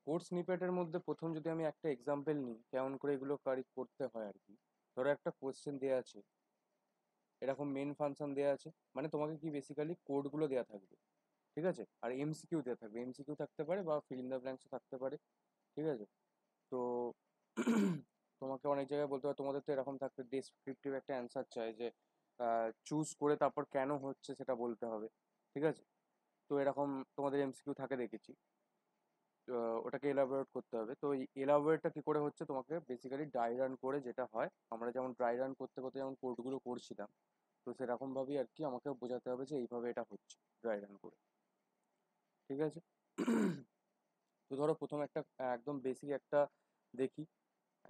Code স্নিপেটের মধ্যে প্রথম যদি আমি একটা এক্সাম্পল নিই কেমন করে এগুলো করতে হয় আর কি। ধরো একটা কোশ্চেন দেওয়া আছে, এরকম মেন ফাংশন দেওয়া আছে, মানে তোমাকে কি বেসিক্যালি কোডগুলো দেওয়া থাকবে, ঠিক আছে? আর এমসিকিউ দেওয়া থাকবে, এমসিকিউ থাকতে পারে বা ফিল ইন দ্য ব্ল্যাঙ্কসও থাকতে পারে, ঠিক আছে? তো তোমাকে অনেক জায়গায় বলতে পারে, তোমাদের তো এরকম থাকবে ডেসক্রিপটিভ একটা অ্যান্সার চাই যে চুজ করে তারপর কেন হচ্ছে সেটা বলতে হবে, ঠিক আছে? তো এরকম তোমাদের এমসিকিউ থাকে দেখেছি। ওটাকে এলাবোরেট করতে হবে। তো এই এলাবোরেটটা কী করে হচ্ছে, তোমাকে বেসিক্যালি ড্রাই রান করে যেটা হয়, আমরা যেমন ড্রাই রান করতে করতে যেমন কোডগুলো করছিলাম, তো সেরকমভাবেই আর কি আমাকে বোঝাতে হবে যে এইভাবে এটা হচ্ছে ড্রাই রান করে, ঠিক আছে? তো ধরো প্রথম একটা একদম বেসিক একটা দেখি,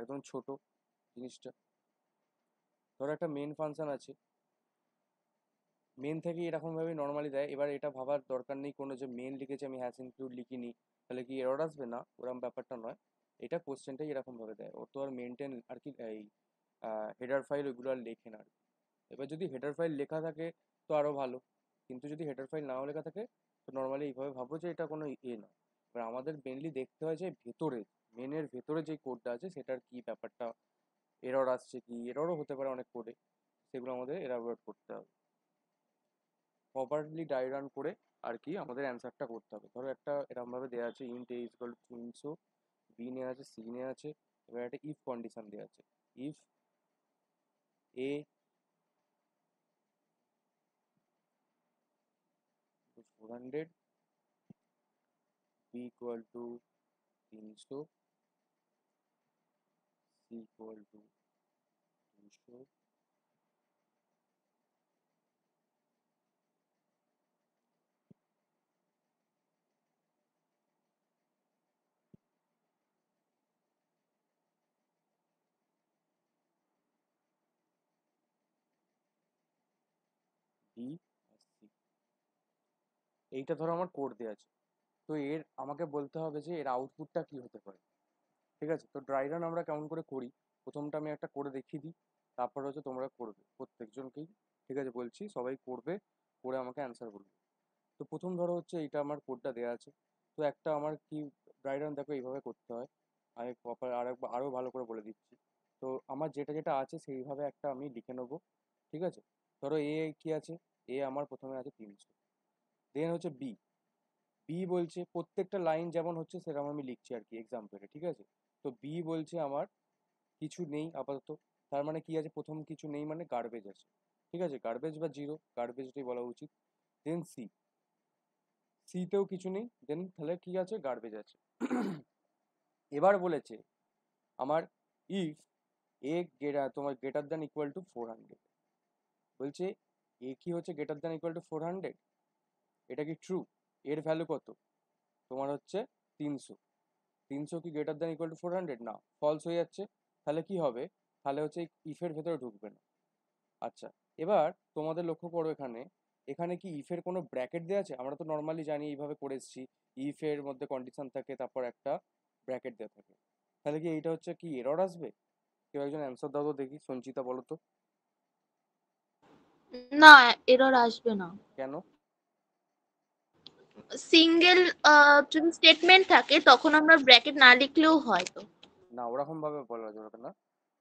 একদম ছোট জিনিসটা। ধরো একটা মেন ফাংশন আছে, মেন থেকে এরকমভাবে নর্মালি দেয়। এবার এটা ভাবার দরকার নেই কোনো যে মেন লিখেছে আমি হ্যাশ ইনক্লুড লিখিনি তাহলে কি এরর আসবে, না ওরকম ব্যাপারটা নয়। এটা কোশ্চেনটাই এরকমভাবে দেয়, ওর তো আর মেনটেন আর কি এই হেডার ফাইল ওইগুলো আর লেখে না আর কি। এবার যদি হেডার ফাইল লেখা থাকে তো আরও ভালো, কিন্তু যদি হেডার ফাইল নাও লেখা থাকে তো নর্মালি এইভাবে ভাবো যে এটা কোনো নয়। এবার আমাদের মেনলি দেখতে হয় যে ভেতরে, মেনের ভেতরে যে কোডটা আছে সেটার কি ব্যাপারটা, এরর আসছে কি, এররও হতে পারে অনেক কোডে, সেগুলো আমাদের এলাবোরেট করতে হবে, প্রপারলি ডাই রান করে আর কি আমাদের অ্যান্সারটা করতে হবে। ধরো একটা এরকমভাবে দেওয়া আছে int A equal to 300, B নেওয়া আছে, সি নেওয়া আছে, এবার একটা ইফ কন্ডিশন দেওয়া আছে, if A 400, B equal to 300, C equal to 200, D আর সি। এইটা ধরো আমার কোড দেওয়া আছে। তো এর আমাকে বলতে হবে যে এর আউটপুটটা কি হতে পারে, ঠিক আছে? তো ড্রাই রান আমরা কেমন করে করি, প্রথমটা আমি একটা করে দেখিয়ে দিই, তারপর হচ্ছে তোমরা করবে প্রত্যেকজনকেই, ঠিক আছে? বলছি সবাই করবে, করে আমাকে অ্যান্সার বলবে। তো প্রথম ধরো হচ্ছে এইটা আমার কোডটা দেওয়া আছে। তো একটা আমার কি ড্রাই রান দেখো এইভাবে করতে হয়, আমি প্রপার আরেকবার আরও ভালো করে বলে দিচ্ছি। তো আমার যেটা যেটা আছে সেইভাবে একটা আমি লিখে নেবো, ঠিক আছে? ধরো এ কি আছে, এ আমার প্রথমে আছে 300, দেন হচ্ছে বি, বি বলছে প্রত্যেকটা লাইন যেমন হচ্ছে সেরকম আমি লিখছি আর কি এক্সাম্পলে, ঠিক আছে? তো বি বলছে আমার কিছু নেই আপাতত, তার মানে কি আছে, প্রথম কিছু নেই মানে গার্বেজ আছে, ঠিক আছে? গার্বেজ বা জিরো, গার্বেজটাই বলা উচিত। দেন সি, সিতেও কিছু নেই, দেন তাহলে কি আছে, গার্বেজ আছে। এবার বলেছে আমার ইফ এ তোমার গ্রেটার দ্যান ইকুয়াল টু 400, বলছে এ কি হচ্ছে গ্রেটার দ্যান ইকুয়াল টু 400, এটা কি ট্রু? এর ভ্যালু কত, তোমার হচ্ছে 300, 300 কি গ্রেটার দ্যান ইকুয়াল টু 400, না, ফলস হয়ে যাচ্ছে। তাহলে কি হবে, তাহলে হচ্ছে ইফের ভেতরে ঢুকবে না। আচ্ছা, এবার তোমাদের লক্ষ্য করো এখানে, এখানে কি ইফের কোনো ব্র্যাকেট দেওয়া আছে? আমরা তো নর্মালি জানি এইভাবে করে এসেছি, ইফের মধ্যে কন্ডিশন থাকে তারপর একটা ব্র্যাকেট দেওয়া থাকে। তাহলে কি এইটা হচ্ছে কি এরর আসবে? কেউ একজন অ্যান্সার দাও তো দেখি, সঞ্চিতা বলো তো। না, এরর আসবে না। কেন? সিঙ্গেল যদি স্টেটমেন্ট থাকে তখন আমরা ব্র্যাকেট না লিখলেও হয় তো। না, ওরকম ভাবে বলা যাবে না,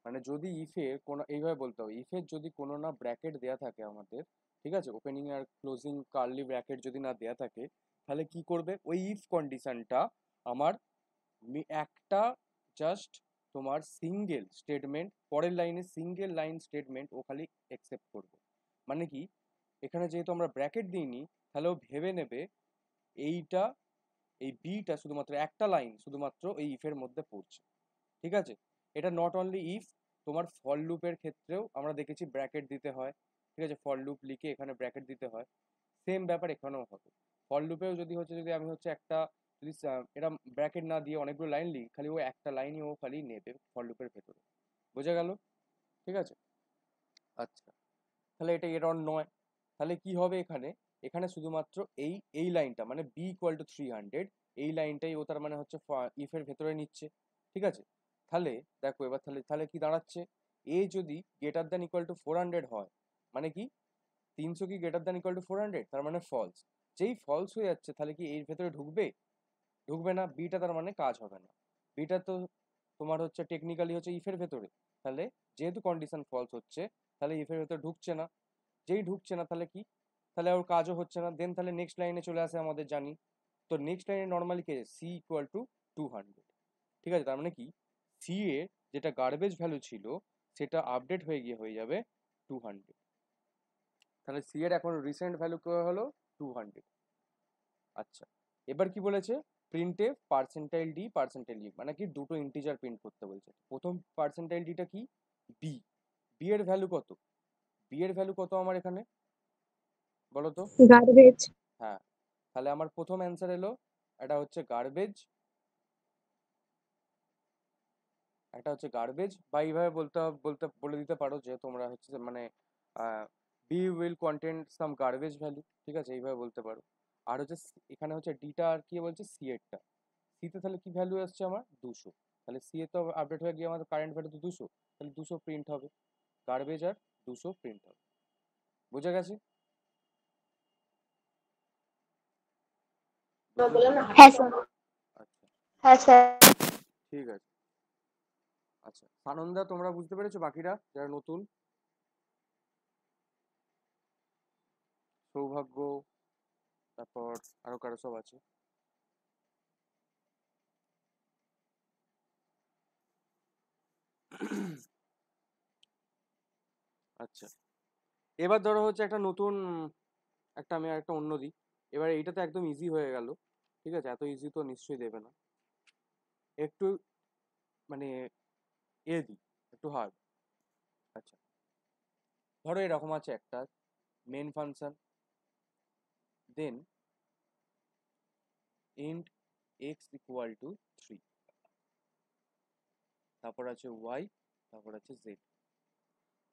মানে যদি ইফে কোনো এইভাবে বলতে হবে, ইফের যদি কোনো না ব্র্যাকেট দেয়া থাকে আমাদের, ঠিক আছে, ওপেনিং আর ক্লোজিং কার্লি ব্র্যাকেট যদি না দেয়া থাকে, তাহলে কি করবে ওই ইফ কন্ডিশনটা আমার একটা জাস্ট তোমার সিঙ্গেল স্টেটমেন্ট, পরের লাইনে সিঙ্গেল লাইন স্টেটমেন্ট ও খালি অ্যাকসেপ্ট করবে। মানে কি, এখানে যেহেতু আমরা ব্র্যাকেট দিইনি, তাহলে ও ভেবে নেবে এইটা, এই বিটা শুধুমাত্র একটা লাইন শুধুমাত্র এই ইফের মধ্যে পড়ছে, ঠিক আছে? এটা নট অনলি ইফ, তোমার ফর লুপের ক্ষেত্রেও আমরা দেখেছি ব্র্যাকেট দিতে হয়, ঠিক আছে? ফর লুপ লিখে এখানে ব্র্যাকেট দিতে হয়, সেম ব্যাপার এখানেও হবে। ফর লুপেও যদি হচ্ছে, যদি আমি হচ্ছে একটা, যদি এটা ব্র্যাকেট না দিয়ে অনেকগুলো লাইন লিখি, খালি ও একটা লাইনই ও খালি নেবে ফর লুপের ভেতরে, বোঝা গেল? ঠিক আছে, আচ্ছা, তাহলে এটা এরর নয়। তাহলে কি হবে এখানে, এখানে শুধুমাত্র এই এই লাইনটা মানে বি ইকুয়াল টু 300, এই লাইনটাই ও তার মানে হচ্ছে ইফের ভেতরে নিচ্ছে, ঠিক আছে? তাহলে দেখো এবার তাহলে তাহলে কি দাঁড়াচ্ছে, এ যদি গ্রেটার দ্যান ইকুয়াল টু 400 হয়, মানে কি 300 কি গ্রেটার দ্যান ইকুয়াল টু 400, তার মানে ফলস। যেই ফলস হয়ে যাচ্ছে তাহলে কি এর ভেতরে ঢুকবে? ঢুকবে না, বিটা তার মানে কাজ হবে না। বিটা তো তোমার হচ্ছে টেকনিক্যালি হচ্ছে ইফের ভেতরে, তাহলে যেহেতু কন্ডিশন ফলস হচ্ছে তাহলে ইফের ভেতরে ঢুকছে না, যেই ঢুকছে না তাহলে কি, তাহলে ওর কাজও হচ্ছে না। দেন তাহলে নেক্সট লাইনে চলে আসে আমাদের জানি, তো নেক্সট লাইনে নর্মালি কে সি ইকুয়াল টু 200, ঠিক আছে, তার মানে কি সি এর যেটা গার্বেজ ভ্যালু ছিল সেটা আপডেট হয়ে গিয়ে হয়ে যাবে 200, তাহলে সি এর এখন রিসেন্ট ভ্যালু হলো 200। আচ্ছা, এবার কি বলেছে, প্রিন্টে পার্সেন্টাইল ডি পার্সেন্টাইল ই, মানে কি দুটো ইন্টিজার প্রিন্ট করতে বলছে। প্রথম পার্সেন্টাইল ডিটা কি, বি, বি এর ভ্যালু কত, বি এর ভ্যালু কত আমার এখানে বলো তো। গার্বেজ। হ্যাঁ, তাহলে আমার প্রথম অ্যান্সার এলো, এটা হচ্ছে গার্বেজ, এটা হচ্ছে গার্বেজ, বা এইভাবে বলতে বলে দিতে পারো যে তোমরা হচ্ছে যে মানে B will content some garbage value, ঠিক আছে, এইভাবে বলতে পারো। আর হচ্ছে এখানে হচ্ছে ডিটা আর কি বলছে সি এরটা, সিতে তাহলে কি ভ্যালু আসছে আমার 200, তাহলে সি এ তো আপডেট হয়ে গিয়ে আমাদের কারেন্ট ভ্যালু তো 200, তাহলে 200 প্রিন্ট হবে, গার্বেজ আর 200 প্রিন্ট হবে। বুঝে গেছে, বুঝতে হ্যাঁ স্যার। আচ্ছা, হ্যাঁ স্যার। ঠিক আছে। আচ্ছা সানন্দা, তোমরা বুঝতে পেরেছো, বাকিরা যারা নতুন, সৌভাগ্য, তারপর আরো কারো সব আছে। আচ্ছা, এবার ধরো হচ্ছে একটা নতুন, একটা আমি একটা অন্য দিই, এবার এইটা তো একদম ইজি হয়ে গেল, ঠিক আছে, এত ইজি তো নিশ্চয়ই দেবে না, একটু মানে দিই, একটু হার্ড। আচ্ছা, ধরো এরকম আছে একটা main function, then int X equal to 3, তারপর আছে ওয়াই, তারপর আছে জেড।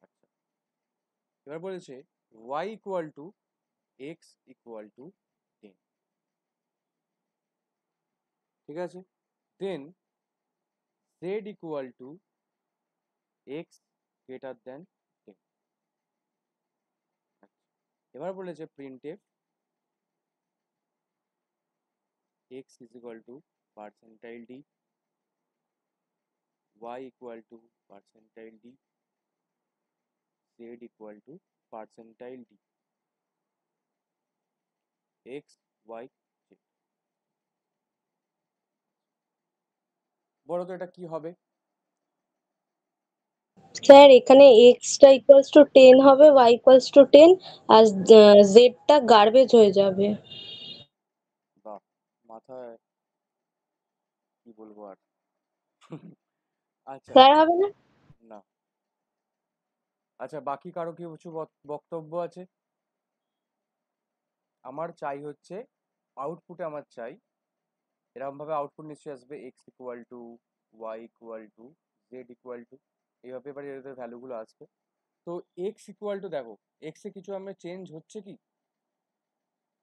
আচ্ছা, এবার বলেছে Y equal to X equal to 10, ঠিক আছে, then Z equal to X greater than 10। এবার বলেছে print F X is equal to percentile D, Y equal to percentile D, Z equal to percentile D, X Y Z. বলো তো এটা কি হবে। Sir এখানে এক্সটা ইকুয়ালস টু 10 হবে, Y equals to 10, আর জেডটা গার্বেজ হয়ে যাবে। বাহ, মাথায় কি বলবো আর। আচ্ছা, স্যার হবে না? না, আচ্ছা বাকি কারো কি কিছু বক্তব্য আছে। আমার চাই হচ্ছে আউটপুটে আমার চাই এরকম ভাবে আউটপুট নিশ্চয়ই আসবে, X equal to, Y equal to, Z equal to, এইভাবে এবারে এদের ভ্যালুগুলো আসবে। তো এক্স ইকুয়াল টু দেখো, এক্স এ কিছু আমার চেঞ্জ হচ্ছে কি,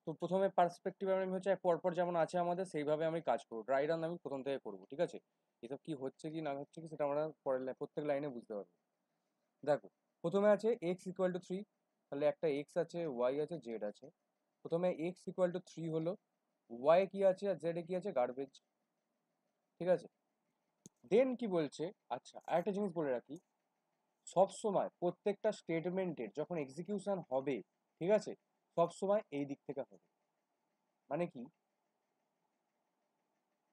তো প্রথমে পার্সপেক্টিভ আমি হচ্ছে পরপর যেমন আছে আমাদের সেইভাবে আমি কাজ করবো, ড্রাই রান আমি প্রথম থেকে করবো, ঠিক আছে, এসব কি হচ্ছে কি না হচ্ছে কি সেটা আমরা পরের প্রত্যেক লাইনে বুঝতে পারবো। দেখো প্রথমে আছে এক্স ইকুয়াল টু 3, তাহলে একটা এক্স আছে, ওয়াই আছে, জেড আছে। প্রথমে এক্স ইকুয়াল টু 3 হলো, ওয়াই কি আছে আর জেড কি আছে, গার্বেজ, ঠিক আছে। দেন কি বলছে, আচ্ছা আরেকটা জিনিস বলে রাখি, সব সময় প্রত্যেকটা স্টেটমেন্টের যখন এক্সিকিউশন হবে, ঠিক আছে, সব সময় এই দিক থেকে হবে, মানে কি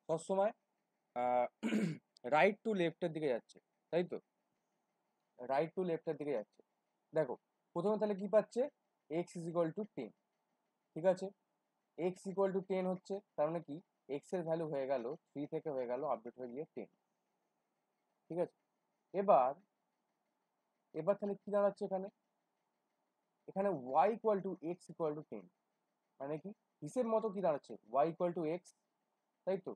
সব সময় রাইট টু লেফটের দিকে যাচ্ছে, তাই তো, রাইট টু লেফটের দিকে যাচ্ছে। দেখো প্রথমে তাহলে কি পাচ্ছে, এক্স ইজ ইকুয়াল টু 10, ঠিক আছে, এক্স ইকুয়াল টু 10 হচ্ছে, তার মানে কি এক্স এর ভ্যালু হয়ে গেল 3 থেকে হয়ে গেল আপডেট হয়ে গিয়ে 10, ঠিক আছে। এবার এবার তাহলে কি দাঁড়াচ্ছে এখানে, এখানে Y equal to X equal to 10, মানে কি হিসেব মতো কি দাঁড়াচ্ছে, ওয়াই ইকুয়াল টু এক্স, তাই তো,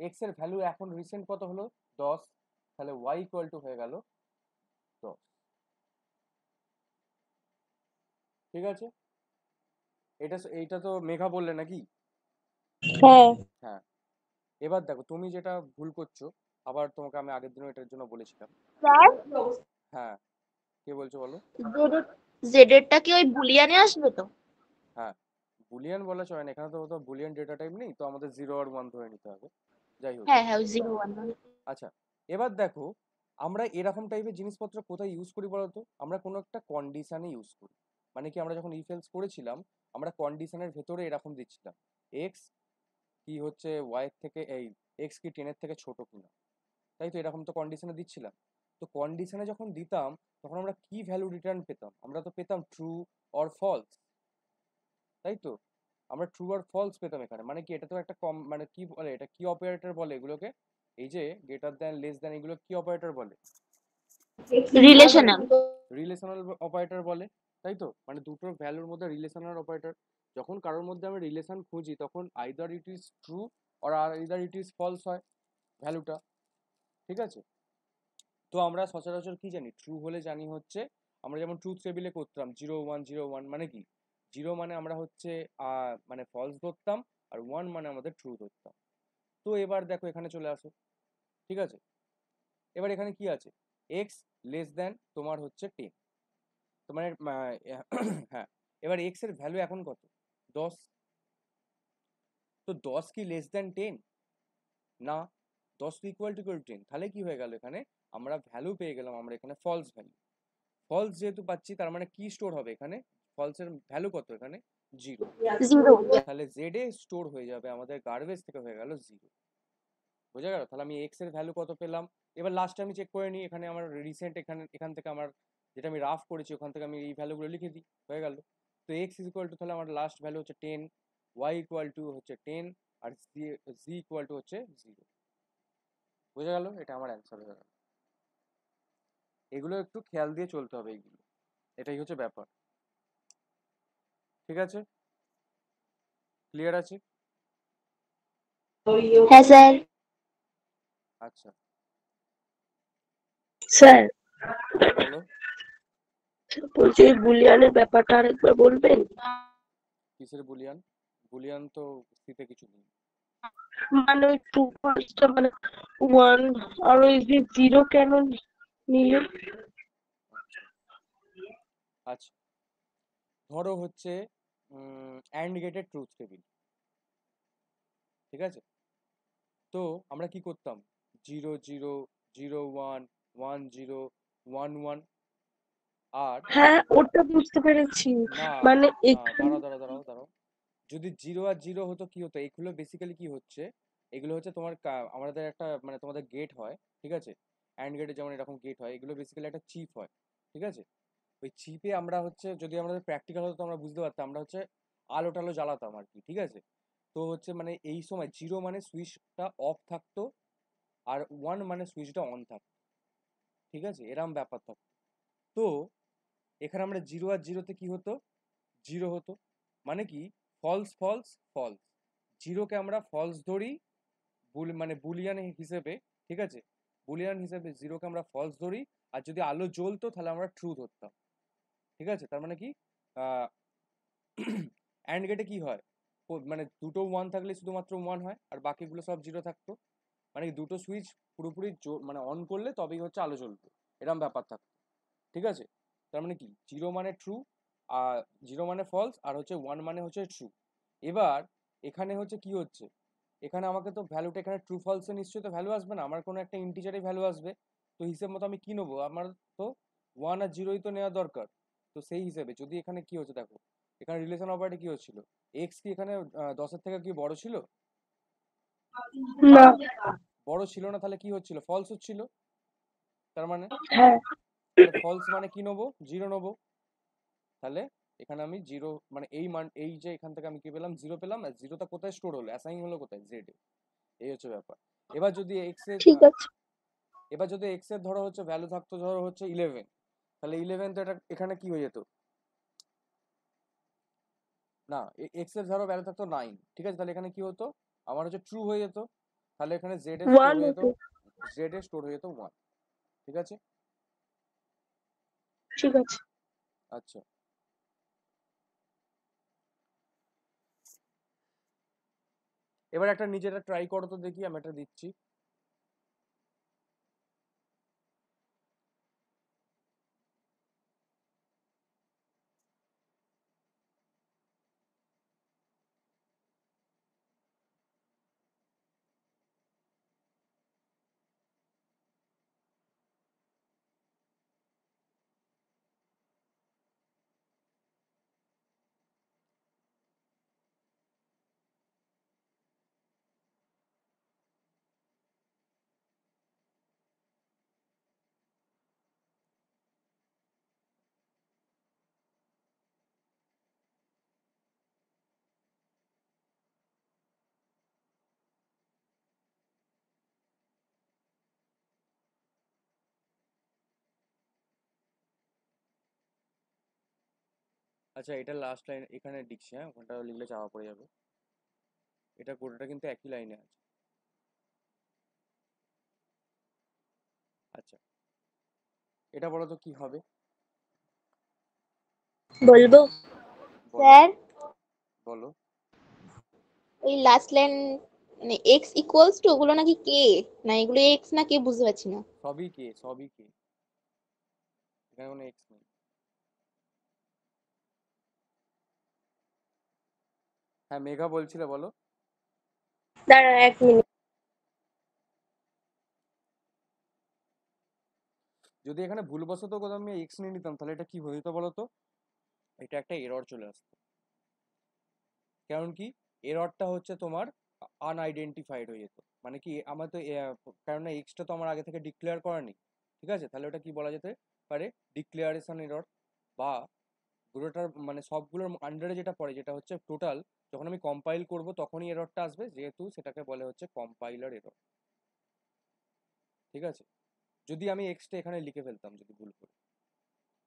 এক্স এর ভ্যালু এখন রিসেন্ট কত হলো 10, তাহলে ওয়াই ইকুয়াল টু হয়ে গেল 10, ঠিক আছে। এইটা তো মেঘা বললে নাকি। হ্যাঁ হ্যাঁ, এবার দেখো তুমি যেটা ভুল করছো, আবার তোমাকে আমি আগের দিনও এটার জন্য বলেছিলাম। স্যার, হ্যাঁ, কে বলছো বলো। জেডেরটা কি ওই বুলিয়ানে আসবে তো? হ্যাঁ, বুলিয়ান বলা চলে না, এখানে তো বুলিয়ান ডেটা টাইপ নেই, তো আমাদের 0 আর 1 ধরে নিতে হবে। যাই হোক, হ্যাঁ হ্যাঁ, ওই 0 1। আচ্ছা এবার দেখো আমরা এরকম টাইপের জিনিসপত্র কোথায় ইউজ করি বলতো? আমরা কোনো একটা কন্ডিশনে ইউজ করি। মানে কি, আমরা যখন ইফ এলস করেছিলাম আমরা কন্ডিশনের ভেতরে এরকম দিচ্ছিলাম এক্স কি হচ্ছে ওয়াই থেকে, এই এক্স কি 10 এর থেকে ছোট কিনা, তাই তো? এরকম তো কন্ডিশনে দিচ্ছিলাম। তো কন্ডিশনে যখন দিতাম তখন আমরা কি ভ্যালু রিটার্ন পেতাম? আমরা তো পেতাম ট্রু অর ফলস, তাই তো? আমরা ট্রু আর ফলস পেতাম এখানে। মানে কি, এটা তো একটা কম, মানে কি বলে, এটা কি অপারেটর বলে এগুলোকে? এই যে গ্রেটার দ্যান লেস দ্যান, এগুলো কি অপারেটর বলে? রিলেশনাল। রিলেশনাল অপারেটর বলে, তাই তো? মানে দুটোর ভ্যালুর মধ্যে রিলেশনাল অপারেটর। যখন কারোর মধ্যে আমরা রিলেশন খুঁজি তখন আইদার ইট ইজ ট্রু আর আইদার ইট ইজ ফলস হয় ভ্যালুটা, ঠিক আছে? তো আমরা সচরাচর কি জানি? ট্রু হলে জানি হচ্ছে, আমরা যেমন ট্রুথ টেবিলে করতাম 0 1 0 1, মানে কি 0 মানে আমরা হচ্ছে মানে ফলস ধরতাম, আর 1 মানে আমাদের ট্রু ধরতাম। তো এবার দেখো এখানে চলে আসো, ঠিক আছে? এবার এখানে কি আছে? এক্স লেস দ্যান তোমার হচ্ছে 10, তো মানে হ্যাঁ, এবার এক্স এর ভ্যালু এখন কত? 10। তো 10 কি লেস দ্যান 10? না, 10 তো ইকুয়াল টু 10। তাহলে কি হয়ে গেল এখানে? আমরা ভ্যালু পেয়ে গেলাম, আমরা এখানে ফলস ভ্যালু। ফলস যেহেতু পাচ্ছি তার মানে কি স্টোর হবে এখানে? ফলসের ভ্যালু কত এখানে? 0। 0। তাহলে জেড এ স্টোর হয়ে যাবে আমাদের গার্বেজ থেকে হয়ে গেল 0। বোঝা গেল? তাহলে আমি এক্স এর ভ্যালু কত পেলাম। এবার লাস্টে আমি চেক করে নিই, এখানে আমার রিসেন্ট এখান থেকে আমার যেটা আমি রাফ করেছি ওখান থেকে আমি এই ভ্যালুগুলো লিখে দিই, হয়ে গেল। তো এক্স ইজ ইকুয়াল টু, তাহলে আমার লাস্ট ভ্যালু হচ্ছে 10, ওয়াই ইকুয়াল টু হচ্ছে 10, আর জি ইকুয়াল টু হচ্ছে 0। বোঝা গেল? এটা আমার অ্যান্সার হয়ে গেল। এগুলো একটু খেয়াল দিয়ে চলতে হবে এইগুলো, এটাই হচ্ছে ব্যাপার। ঠিক আছে, ক্লিয়ার আছে? হ্যাঁ স্যার। আচ্ছা, স্যার, হ্যাঁ বলো। বলছি এই বুলিয়ানের ব্যাপারটা আরেকবার বলবেন? কিসের বুলিয়ান? বুলিয়ান তো সিতে কিছু নেই। মানে ওই টু ফার্স্টটা মানে 1, আর ওই যে 0 কেন নিলে? আচ্ছা আচ্ছা, ধরো হচ্ছে অ্যান্ড গেটের ট্রুথ টেবিল, ঠিক আছে? তো আমরা কি করতাম? 0 0 0 1 1 0 1 1, আর হ্যাঁ, ওটা বুঝতে পেরেছি। না মানে না, এখানে দাঁড়াও দাঁড়াও দাঁড়াও দাঁড়াও। যদি 0 আর 0 হতো কি হতো? এগুলো বেসিক্যালি কি হচ্ছে, এগুলো হচ্ছে তোমার আমাদের একটা মানে তোমাদের গেট হয়, ঠিক আছে? অ্যান্ড গেটে যেমন এরকম গেট হয়, এগুলো বেসিক্যালি একটা চিপ হয়, ঠিক আছে? ওই চিপে আমরা হচ্ছে, যদি আমাদের প্র্যাকটিক্যাল হতো তো আমরা বুঝতে পারতাম, আমরা হচ্ছে আলো টালো জ্বালাতাম আর কি, ঠিক আছে? তো হচ্ছে মানে এই সময় 0 মানে সুইচটা অফ থাকতো, আর 1 মানে সুইচটা অন থাকতো, ঠিক আছে? এরম ব্যাপার থাকতো। তো এখানে আমরা 0 আর 0-তে কি হতো? 0 হতো। মানে কি, ফলস ফলস ফলস। 0-কে আমরা ফলস ধরি, মানে বুলিয়ান হিসেবে, ঠিক আছে? বুলিয়ান হিসেবে 0-কে আমরা ফলস ধরি, আর যদি আলো জ্বলতো তাহলে আমরা ট্রু ধরতাম, ঠিক আছে? তার মানে কি, অ্যান্ড গেটে কি হয়, মানে দুটো 1 থাকলে শুধুমাত্র 1 হয় আর বাকিগুলো সব 0 থাকতো। মানে কি দুটো সুইচ পুরোপুরি মানে অন করলে তবেই হচ্ছে আলো জ্বলতো, এরম ব্যাপার থাকতো, ঠিক আছে? তার মানে কি, 0 মানে ট্রু, আর 0 মানে ফলস, আর হচ্ছে 1 মানে হচ্ছে ট্রু। এবার এখানে হচ্ছে কি হচ্ছে, এখানে আমাকে তো ভ্যালুটা এখানে ট্রু ফলসে নিশ্চয়ই তো ভ্যালু আসবে না, আমার কোনো একটা ইন্টিজারে ভ্যালু আসবে। তো হিসেব মতো আমি কি নেবো? আমার তো 1 আর 0-ই তো নেওয়া দরকার। তো সেই হিসেবে যদি এখানে কি হচ্ছে দেখো, এখানে রিলেশন অপারেটর কি হচ্ছিল, এক্স কি এখানে 10-এর থেকে কি বড় ছিল? না। বড় ছিল না, তাহলে কি হচ্ছিল? ফলস হচ্ছিল। তার মানে, হ্যাঁ। তাহলে ফলস মানে কি নেবো? 0 নেবো। তাহলে এখানে আমি 0 মানে এই মান, এই যে এখান থেকে আমি কি পেলাম? 0 পেলাম, আর 0টা কোথায় স্টোর হলো? অ্যাসাইন হলো কোথায়? জেড এ। এই হচ্ছে ব্যাপার। এবার যদি এক্স এর ঠিক আছে। এবার যদি এক্স এর ধরো হচ্ছে ভ্যালু থাকতো ধরো হচ্ছে 11, তাহলে 11 তো এটা এখানে কি হয়ে যেত? না, এক্স এর ধরো ভ্যালু থাকতো 9, ঠিক আছে? তাহলে এখানে কি হতো? আমার হচ্ছে ট্রু হয়ে যেত। তাহলে এখানে জেড এ স্টোর 1 হয়ে যেত, হতো। জেড এ স্টোর হয়ে যেত 1, ঠিক আছে? ঠিক আছে। আচ্ছা, এবার একটা নিজেরা ট্রাই করো তো দেখি, আমি একটা দিচ্ছি। আচ্ছা, এটা লাস্ট লাইন এখানে লিখছি, হ্যাঁ, ওখানটা লিখলে চাপা পড়ে যাবে। এটা গোটাটা কিন্তু একই লাইনে আছে। আচ্ছা, এটা বলো তো কি হবে? বলবো? বলো স্যার বলো। ওই লাস্ট লাইন মানে এক্স ইকুয়ালস টু ওগুলো নাকি কে, না এগুলো এক্স না কে বুঝতে পারছি না। সবই কে, সবই কে, এখানে কোনো এক্স নেই। হ্যাঁ, মেঘা বলছিলে, বলো। দাঁড়া 1 মিনিট। যদি এখানে ভুলবশত কোথাও আমি এক্স নিয়ে নিতাম তাহলে এটা কি হতো বলো তো? এটা একটা এরর চলে আসতো। কারণ কি, এররটা হচ্ছে তোমার আনআইডেন্টিফাইড হয়ে যেত। মানে কি, আমার তো কারণ এক্সটা তো আমার আগে থেকে ডিক্লেয়ার করা নেই। ঠিক আছে, তাহলে ওটা কি বলা যেতে পারে? Declaration error. বা পুরোটার মানে সবগুলোর আন্ডারে যেটা পড়ে, যেটা হচ্ছে টোটাল, যখন আমি কম্পাইল করব তখনই এররটা আসবে, যেহেতু সেটাকে বলে হচ্ছে কম্পাইলার এরর। ঠিক আছে, যদি আমি এক্সটা এখানে লিখে ফেলতাম যদি ভুল করে,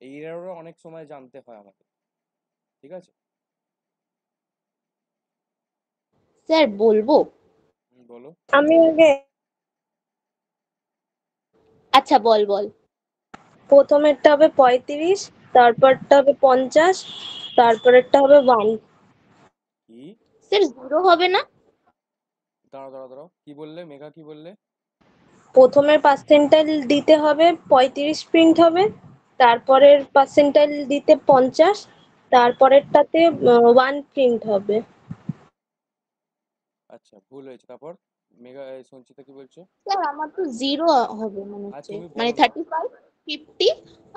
এই এররও অনেক সময় জানতে হয় আমাদের। ঠিক আছে। স্যার বলবো? বলো। আমি আগে আচ্ছা বল বল। প্রথমেরটা হবে 35, তারপরটা হবে 50, তারপরেরটা হবে 1। কি? স্যার জিরো হবে না? দাঁড়াও দাঁড়াও দাঁড়াও, কি বললে মেঘা, কি বললে? প্রথমের পার্সেন্টাইল দিতে হবে 35 প্রিন্ট হবে, তারপরের পার্সেন্টাইল দিতে 50, তারপরেরটাতে 1 প্রিন্ট হবে। আচ্ছা, ভুল হয়েছে। তারপর মেঘা, সঞ্চিতা কি বলছো? স্যার আমার তো জিরো হবে মনে আর হচ্ছে, তুমি মানে বলো না। 35, 50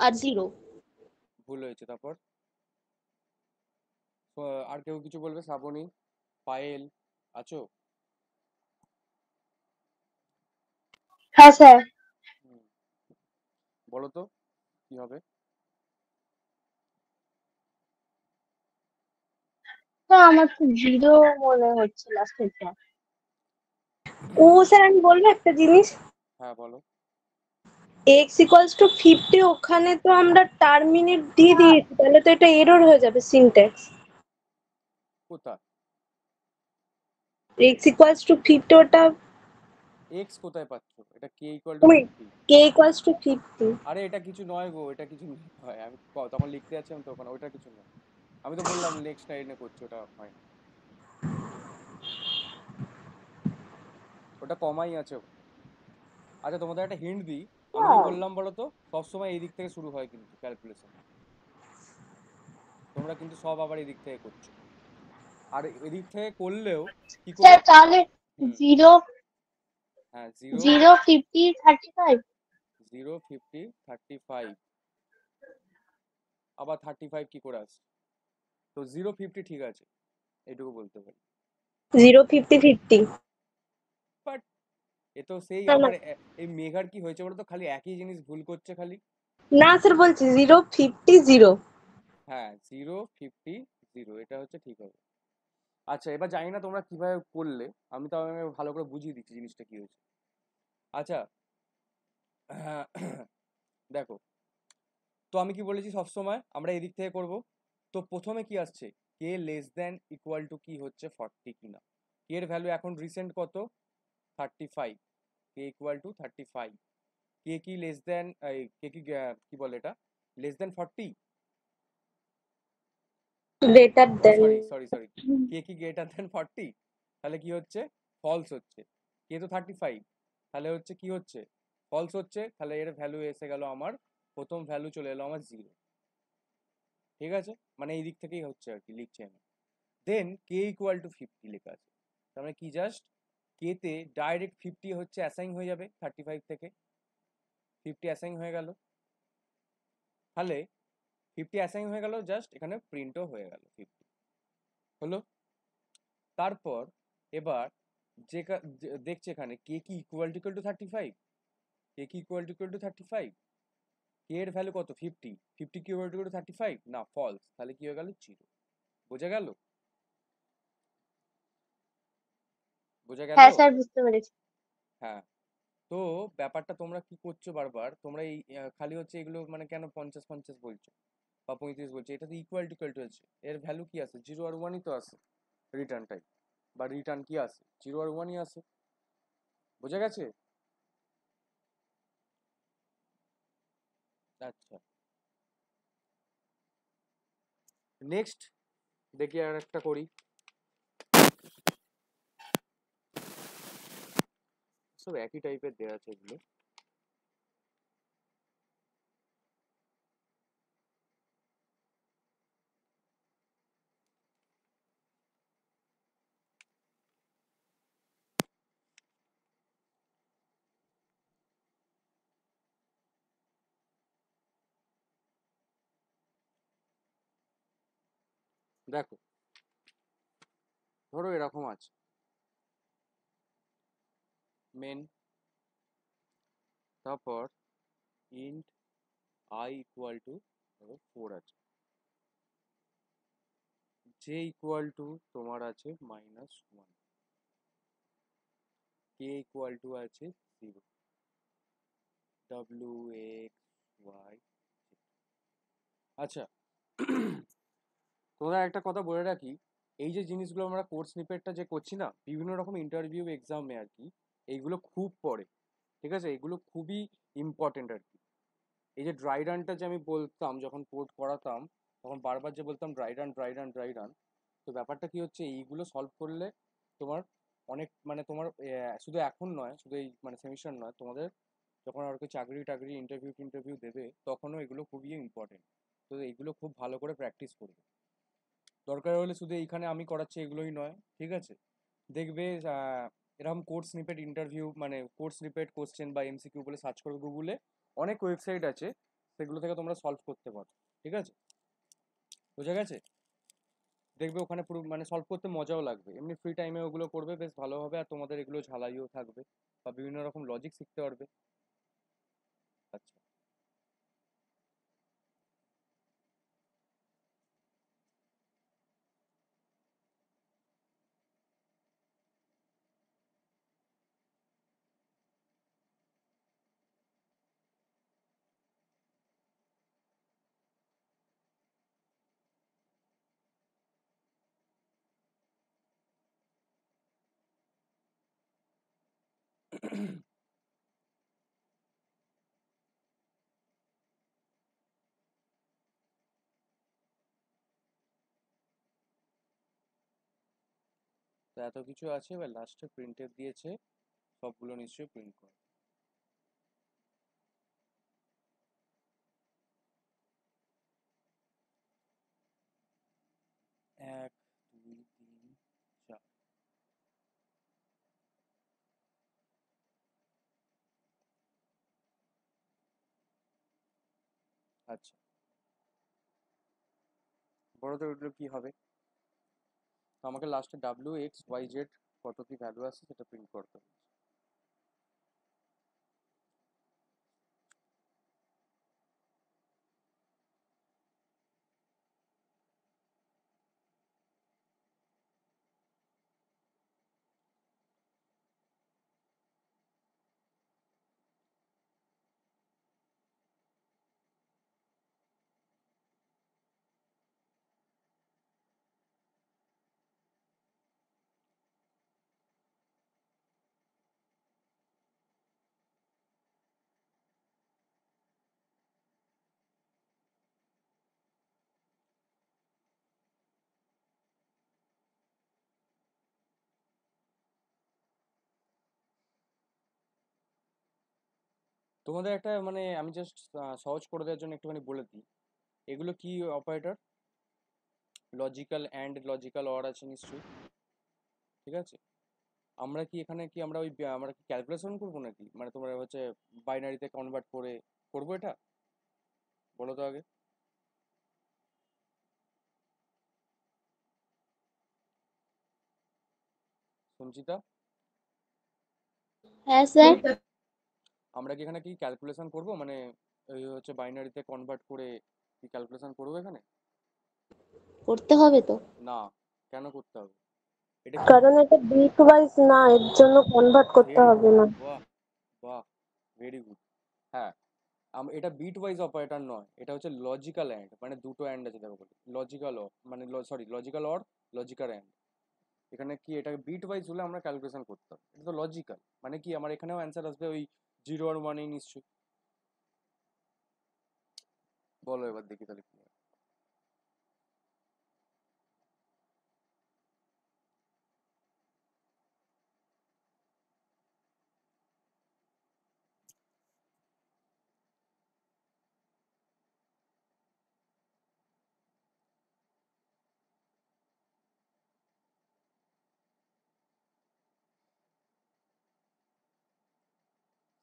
আর জিরো। ভুল হয়েছে। তারপর আর কেউ কিছু বলবে? শ্রাবণী, পায়েল, আছো? হ্যাঁ স্যার। হুম, বলো তো কি হবে? স্যার আমার তো জিরো মনে হচ্ছে লাস্টেরটা। ও স্যার, আমি বলবো একটা জিনিস। হ্যাঁ, বলো। x ইকুয়ালস টু 50, ওখানে তো আমরা টার্মিনেট দিয়ে দিয়েছি, তাহলে তো এটা এরর হয়ে যাবে সিনট্যাক্স। কোথায় x ইকুয়ালস টু 50, ওটা এক্স কোথায় পাচ্ছ? এটা কে ইকুয়াল টু তুমি 50? k equals to 50। আরে এটা কিছু নয় গো, এটা কিছু নয়। আমি তখন লিখতে যাচ্ছিলাম তখন, ওটা কিছু নয়। আমি তো বললাম নেক্সট লাইনে করছি, ওটা হয় না। ওটা কমাই আছে ওখানে। আচ্ছা, তোমাদের একটা হিন্ট দিই। আমি কি বললাম বলো তো? সবসময় এই দিক থেকে শুরু হয় কিন্তু ক্যালকুলেশন। তোমরা কিন্তু সব আবার এই দিক থেকে করছো। আর এদিক থেকে করলেও কি করে? স্যার তাহলে হুম। জিরো হ্যাঁ, জিরো। জিরো 50 35। 0, 50, 35। আবার 35 কি করে আসে? তো 0, 50 ঠিক আছে, এইটুকু বলতে পারি। 0 50 50। বাট এ তো সেই না না আবার এই মেঘার কি হয়েছে বলো তো? খালি একই জিনিস ভুল করছে খালি। না স্যার, বলছি 0 50 0। হ্যাঁ, 0, 50, 0, এটা হচ্ছে ঠিক হবে। আচ্ছা, এবার জানি না তোমরা কিভাবে করলে। আমি তো আমি ভালো করে বুঝিয়ে দিচ্ছি জিনিসটা কি হয়েছে। আচ্ছা, দেখো, তো আমি কি বলেছি সবসময় আমরা এদিক থেকে করব। তো প্রথমে কি আসছে? K less than equal to কি হচ্ছে 40 কিনা। কে এর ভ্যালু এখন রিসেন্ট কত? 35। K equal to 35। কে কি লেস দেন, কে কি কি বলে এটা, লেস দেন 40? গ্রেটার ও দেন। সরি সরি সরি, কে কি গ্রেটার দেন 40? তাহলে কি হচ্ছে? ফলস হচ্ছে। কে তো 35, তাহলে হচ্ছে কি হচ্ছে? ফলস হচ্ছে। তাহলে এর ভ্যালু এসে গেল আমার, প্রথম ভ্যালু চলে এলো আমার 0। ঠিক আছে, মানে এই দিক থেকেই হচ্ছে আর কি, লিখছি আমি। দেন কে ইকুয়াল টু 50 লেখা আছে, তার মানে কি, জাস্ট কে তে ডাইরেক্ট 50 হচ্ছে অ্যাসাইন হয়ে যাবে 35 থেকে। 50 অ্যাসাইন হয়ে গেল। তাহলে 50 অ্যাসাইন হয়ে গেল, জাস্ট এখানে প্রিন্টও হয়ে গেল 50 হলো। তারপর এবার দেখছে এখানে কে কি ইকুয়াল টু 35। কে কি ইকুয়াল টু 35, কে এর ভ্যালু কত? 50। 50 কি ইকুয়াল টু 35 না, ফলস। তাহলে কি হয়ে গেল? 0। বোঝা গেল? বোঝা গেল? হ্যাঁ স্যার বুঝতে পেরেছি। হ্যাঁ। তো ব্যাপারটা তোমরা কি করছো বারবার, তোমরা এই খালি হচ্ছে এগুলো মানে কেন 50 50 বলছো? বা 35 বলছে, এটা তো ইকুয়াল টু আছে, এর ভ্যালু কি আছে, 0 আর 1ই তো আছে রিটার্ন টাইপ, বা রিটার্ন কি আছে, 0 আর 1ই আছে। বোঝা গেছে? আচ্ছা, নেক্সট দেখি আর একটা করি। সব একই টাইপের দেওয়া আছে এগুলো। দেখো, ধরো এরকম আছে, মেন, তারপর ইন্ট আই ইকুয়াল টু 4 আছে, জে ইকুয়াল টু তোমার আছে -1, কে ইকুয়াল টু আছে 0, ডাব্লিউ এক্স ওয়াই। আচ্ছা, তোমরা একটা কথা বলে রাখি, এই যে জিনিসগুলো আমরা কোর্স স্নিপেটটা যে করছি না, বিভিন্ন রকম ইন্টারভিউ এক্সামে আর কি এইগুলো খুব পড়ে, ঠিক আছে, এগুলো খুবই ইম্পর্টেন্ট আর কি। এই যে ড্রাই রানটা যে আমি বলতাম যখন কোড করাতাম, তখন বারবার যে বলতাম dry run dry run dry run, তো ব্যাপারটা কি হচ্ছে, এইগুলো সলভ করলে তোমার অনেক মানে তোমার শুধু এখন নয়, শুধু এই মানে সেমিস্টার নয়, তোমাদের যখন আর কি চাকরি টাকরি ইন্টারভিউ দেবে তখনও এগুলো খুবই ইম্পর্টেন্ট। তো এইগুলো খুব ভালো করে প্র্যাকটিস করবে, দরকার হলে শুধু এইখানে আমি করাচ্ছি এগুলোই নয়, ঠিক আছে। দেখবে এরকম কোর্স স্নিপেট ইন্টারভিউ মানে কোর্স স্নিপেট কোশ্চেন বা এমসিকিউ বলে সার্চ করবে গুগলে, অনেক ওয়েবসাইট আছে, সেগুলো থেকে তোমরা সলভ করতে পারো, ঠিক আছে। বোঝা গেছে? দেখবে ওখানে পুরো মানে সলভ করতে মজাও লাগবে, এমনি ফ্রি টাইমে ওগুলো করবে বেশ ভালো হবে, আর তোমাদের এগুলো ঝালাইও থাকবে বা বিভিন্ন রকম লজিক শিখতে পারবে। আচ্ছা, তো এত কিছু আছে, এবার লাস্টে প্রিন্টেড দিয়েছে, সবগুলো নিশ্চয়ই প্রিন্ট করো। 1 2 3 4। আচ্ছা, বড় তো ওগুলো কি হবে, তো আমাকে লাস্টে ডাব্লিউ এক্স ওয়াই জেড কত কি ভ্যালু আছে সেটা প্রিন্ট করতে হবে। তোমাদের একটা মানে আমি জাস্ট সহজ করে দেওয়ার জন্য একটুখানি বলে দিই, এগুলো কি operator, logical and logical or আছে নিশ্চয়ই, ঠিক আছে। আমরা কি এখানে কি আমরা ওই আমরা কি ক্যালকুলেশন করবো নাকি, মানে তোমরা হচ্ছে বাইনারিতে কনভার্ট করে করবো এটা, বলো তো আগে। সঞ্চিতা, হ্যাঁ স্যার, আমরা কি এখানে কি ক্যালকুলেশন করবো, মানে ওই হচ্ছে বাইনারিতে কনভার্ট করে কি ক্যালকুলেশন করবো এখানে? করতে হবে তো। না, কেন করতে হবে, এটা কি? কারণ এটা বিট ওয়াইজ না, এর জন্য কনভার্ট করতে ভেরি হবে গুড, না। বাহ বাহ, ভেরি গুড। হ্যাঁ, এটা বিট ওয়াইজ অপারেটর নয়, এটা হচ্ছে লজিক্যাল অ্যান্ড, মানে দুটো অ্যান্ড আছে দেখো বলি, লজিক্যাল মানে sorry logical or logical and. এখানে কি এটাকে বিট ওয়াইজ হলে আমরা ক্যালকুলেশন করতাম, এটা তো লজিক্যাল, মানে কি আমার এখানেও অ্যান্সার আসবে ওই 0 আর 1 নিশ্চয়ই। বলো এবার দেখি তাহলে কি হয়।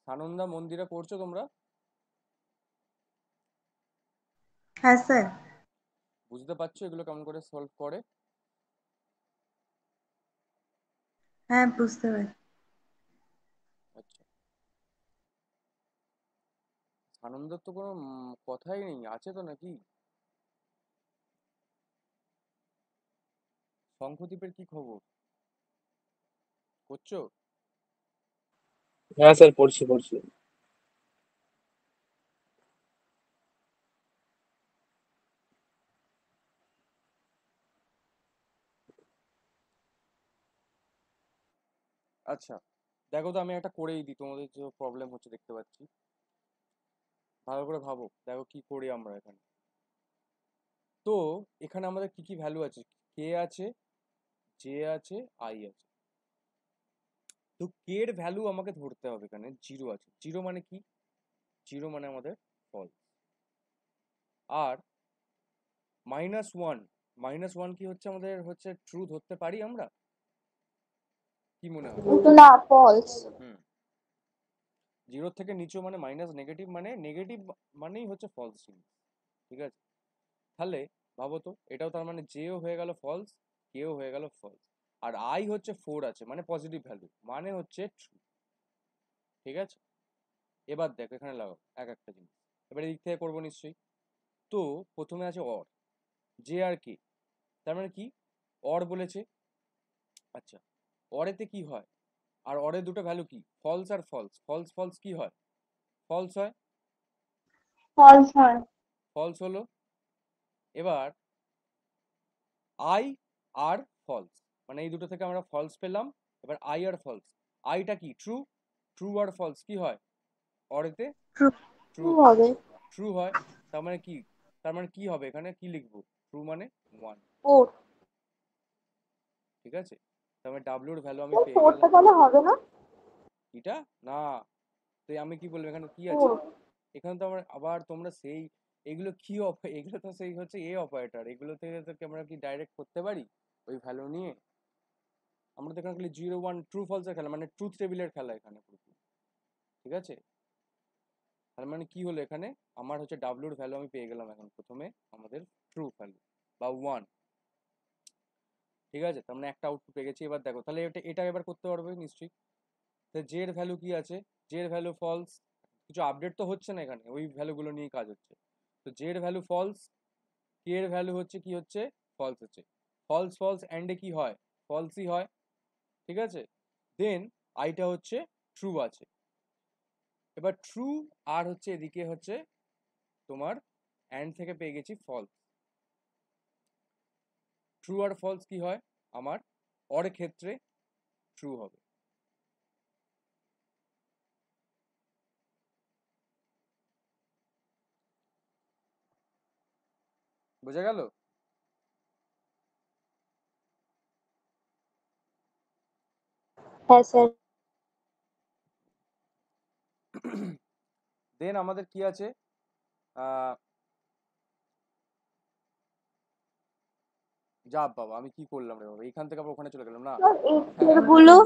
সানন্দা মন্দিরা করছো তোমরা? হ্যাঁ স্যার। বুঝতে পারছো এগুলো কেমন করে সলভ করে? হ্যাঁ বুঝতে পারি। আচ্ছা, সানন্দার তো কোনো কথাই নেই, আছে তো নাকি? শঙ্খদ্বীপের কি খবর, করছো? হ্যাঁ স্যার, পড়ছি পড়ছি। আচ্ছা, দেখো তো আমি একটা করেই দিই, তোমাদের যে প্রবলেম হচ্ছে দেখতে পাচ্ছি, ভালো করে ভাবো, দেখো কি করি আমরা এখানে। তো এখানে আমাদের কি কি ভ্যালু আছে, কে আছে, জে আছে, আই আছে। তো কে এর ভ্যালু আমাকে ধরতে হবে, এখানে 0 আছে, 0 মানে কি, 0 মানে আমাদের ফলস। আর -1, -1 কি হচ্ছে, আমাদের হচ্ছে ট্রু ধরতে পারি আমরা, কি মনে হয়? না, ফলস। হুম, 0 থেকে নিচু মানে মাইনাস, নেগেটিভ মানে নেগেটিভ, মানেই হচ্ছে ফলস চিহ্ন, ঠিক আছে? তাহলে ভাবো তো, এটাও তার মানে জেও হয়ে গেল ফলস, কেও হয়ে গেল ফলস। আর আই হচ্ছে 4 আছে, মানে পজিটিভ ভ্যালু, মানে হচ্ছে ট্রু, ঠিক আছে? এবার দেখো এখানে লাগাও এক একটা জিনিস, এবার এদিক থেকে করবো নিশ্চয়ই। তো প্রথমে আছে অর, জে আর কে, তার মানে কি, অর বলেছে। আচ্ছা, অরেতে কি হয়, আর অরের দুটো ভ্যালু কি, ফলস আর ফলস, ফলস ফলস কি হয়, ফলস হয়, ফলস হয়। ফলস হলো। এবার আই আর ফলস, মানে এই দুটো থেকে আমরা ফলস পেলাম। এবার আই আর ফলস, আইটা কি ট্রু, ট্রু আর ফলস কি হয় অরেতে, ট্রু। ট্রু, ট্রু হবে। ট্রু হয়। তার মানে কি, তার মানে কি হবে, এখানে কি লিখবো, ট্রু মানে 1, 4। ঠিক আছে? তার মানে ডাব্লিউর ভ্যালু আমি পেয়ে 4টা গেলাম। তাহলে হবে না? এটা না, তো আমি কি বলবো, এখানে কি আছে, 4। এখানে তো আমার আবার তোমরা সেই, এগুলো কি এগুলো তো সেই হচ্ছে এ অপারেটর, এগুলো থেকে তো আমরা কি ডাইরেক্ট করতে পারি ওই ভ্যালু নিয়ে? আমরা তো এখানে খালি 0 1 ট্রু ফলসের খেলা, মানে ট্রুথ টেবিলের খেলা এখানে পুরোপুরি, ঠিক আছে? তার মানে কি হলো, এখানে আমার হচ্ছে ডাব্লিউর ভ্যালু আমি পেয়ে গেলাম এখন প্রথমে, আমাদের ট্রু ভ্যালু বা 1, ঠিক আছে? তার মানে একটা আউটপুট পেয়ে গেছি। এবার দেখো তাহলে এটা এটা এবার করতে পারবে নিশ্চয়ই। তো জে এর ভ্যালু কি আছে, জে এর ভ্যালু ফলস, কিছু আপডেট তো হচ্ছে না এখানে, ওই ভ্যালুগুলো নিয়ে কাজ হচ্ছে। তো জে এর ভ্যালু ফলস, কে এর ভ্যালু হচ্ছে কি হচ্ছে, ফলস হচ্ছে। ফলস ফলস অ্যান্ডে কি হয়, ফলসই হয়, ঠিক আছে? দেন আইটা হচ্ছে ট্রু আছে। এবার ট্রু আর হচ্ছে এদিকে হচ্ছে তোমার অ্যান্ড থেকে পেয়ে গেছি ফলস। ট্রু আর ফলস কি হয় আমার, অর ক্ষেত্রে ট্রু হবে। বোঝা গেল? হ্যাঁ স্যার। দেন আমাদের কি আছে, আহ যা বাবা আমি কি করলাম রে বাবা, এখান থেকে আবার ওখানে চলে গেলাম না। হ্যাঁ এর গুলো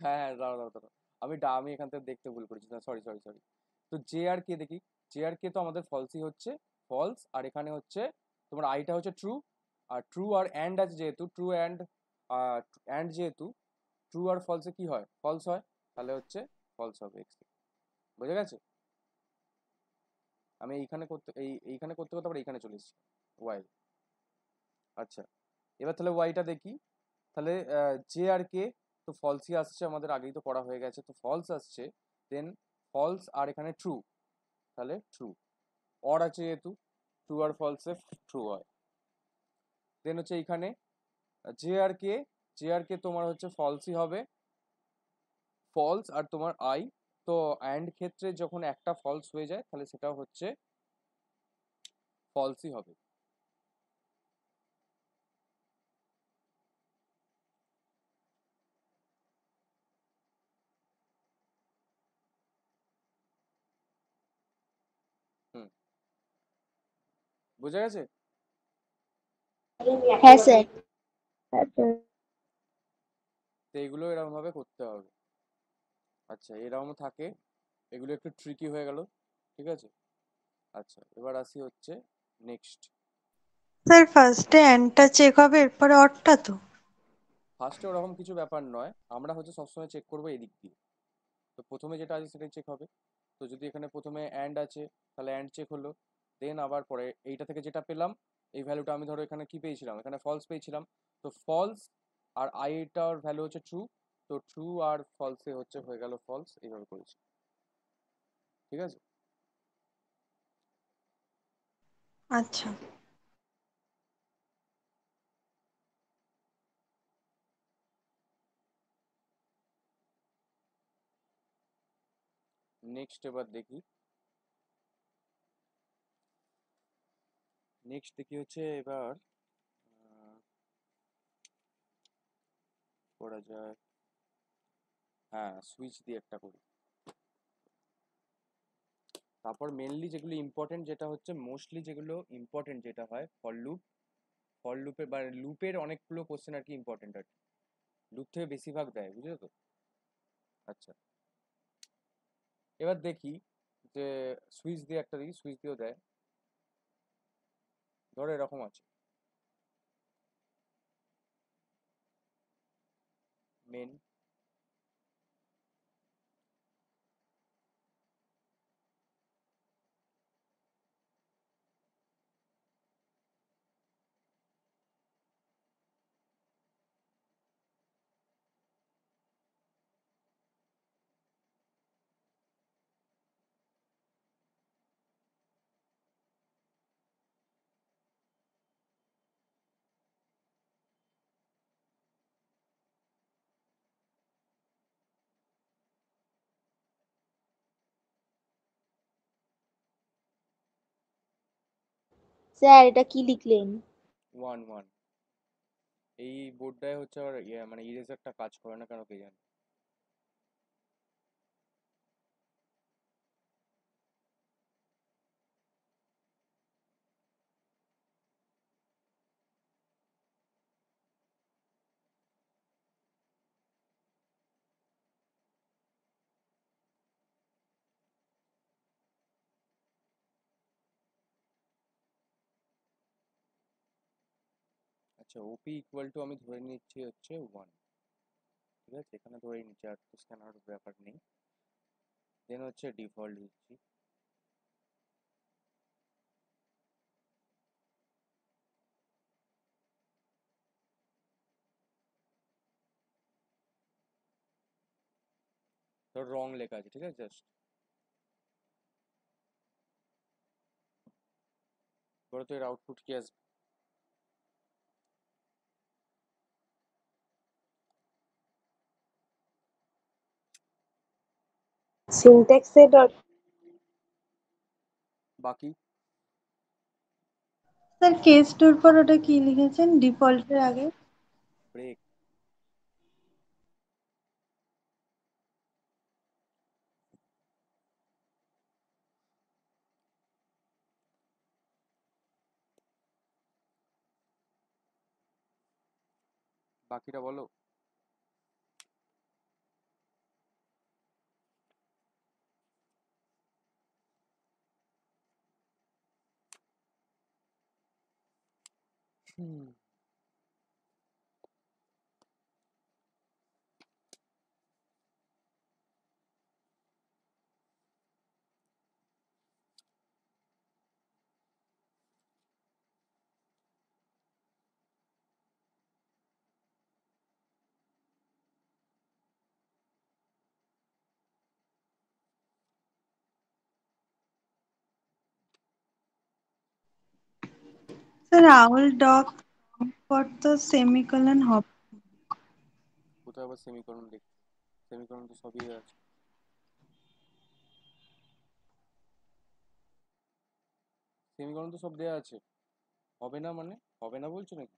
হ্যাঁ হ্যাঁ, দাঁড়াও দাঁড়াও দাঁড়াও, আমি এখান থেকে দেখতে ভুল করেছি, সরি সরি সরি। তো জে আর কে দেখি, জে আর কে তো আমাদের ফলসই হচ্ছে, ফলস। আর এখানে হচ্ছে তোমার আইটা হচ্ছে ট্রু, আর ট্রু আর অ্যান্ড আছে যেহেতু, ট্রু অ্যান্ড অ্যান্ড যেহেতু ট্রু আর ফলসে কি হয়, ফলস হয়, তাহলে হচ্ছে ফলস হবে এক্স। বুঝে গেছে? আমি এইখানে করতে এইখানে করতে করতে আবার এইখানে চলে এসেছি, ওয়াই। আচ্ছা, এবার তাহলে ওয়াইটা দেখি। তাহলে জে আর কে তো ফলসই আসছে, আমাদের আগেই তো করা হয়ে গেছে, তো ফলস আসছে। দেন ফলস আর এখানে ট্রু, তাহলে ট্রু। অর আছে যেহেতু ট্রু আর ফলসে ট্রু হয়। দেন হচ্ছে এইখানে জে আর কে তোমার হচ্ছে ফলসই হবে, ফলস আর তোমার আই। তো অ্যান্ড ক্ষেত্রে যখন একটা ফলস হয়ে যায় তাহলে সেটা হচ্ছে ফলসই হবে। হুম, বোঝা গেছে? হ্যাঁ স্যার। আচ্ছা, তো এগুলো এরকম ভাবে করতে হবে। আচ্ছা, এরকম থাকে, এগুলো একটু ট্রিকি হয়ে গেল, ঠিক আছে। আচ্ছা, এবার আসি হচ্ছে নেক্সট। স্যার ফার্স্টে অ্যান্ডটা চেক হবে এরপরে অরটা তো? ফার্স্টে ওরকম কিছু ব্যাপার নয়, আমরা হচ্ছে সবসময় চেক করবো এদিক দিয়ে। তো প্রথমে যেটা আছে সেটাই চেক হবে। তো যদি এখানে প্রথমে অ্যান্ড আছে তাহলে অ্যান্ড চেক হলো, দেন আবার পরে এইটা থেকে যেটা পেলাম, এই ভ্যালুটা আমি ধরো এখানে কি পেয়েছিলাম, এখানে ফলস পেয়েছিলাম, তো ফলস আর আইটার ভ্যালু হচ্ছে ট্রু, তো ট্রু আর ফলসে হচ্ছে হয়ে গেল ফলস, এইভাবে করেছি, ঠিক আছে। আচ্ছা। নেক্সট এবার দেখি, নেক্সট দেখি হচ্ছে এবার করা যায়, হ্যাঁ সুইচ দিয়ে একটা করি। তারপর মেনলি যেগুলো ইম্পর্টেন্ট, যেটা হচ্ছে মোস্টলি যেগুলো ইম্পর্টেন্ট যেটা হয় ফর লুপ, ফর লুপের বা লুপের অনেকগুলো কোশ্চেন আর কি ইম্পর্টেন্ট আর কি, লুপ থেকে বেশিরভাগ দেয়, বুঝলে তো। আচ্ছা, এবার দেখি যে সুইচ দিয়ে একটা দেখি, সুইচ দিয়েও দেয়। ধরো এরকম আছে, মেন, স্যার এটা কি লিখলেন? 1 1। এই বোর্ডটায় হচ্ছে আর মানে ইরেজারটা কাজ করে না কেন কে জানে। আচ্ছা, ওপি ইকুয়াল টু আমি ধরে নিচ্ছি হচ্ছে 1, ঠিক আছে, এখানে ধরেই নিচ্ছি, আর তো স্ক্যানার ব্যাপার নেই। দেন হচ্ছে ডিফল্ট দিচ্ছি, ধর রং লেখা আছে, ঠিক আছে, জাস্ট ধরো তো এর আউটপুট কি আসবে। সিনট্যাক্সে ডট। বাকি স্যার কেস টুর পর ওটা কি লিখেছেন ডিফল্টের আগে? ব্রেক, বাকিটা বলো। হুম, স্যার আউল ডগ পর তো সেমিকোলন হবে। কোথায় আবার সেমিকোলন দেখি? সেমিকোলন তো সবই আছে। সেমিকোলন তো সব দেওয়া আছে। হবে না মানে? হবে না বলছো নাকি?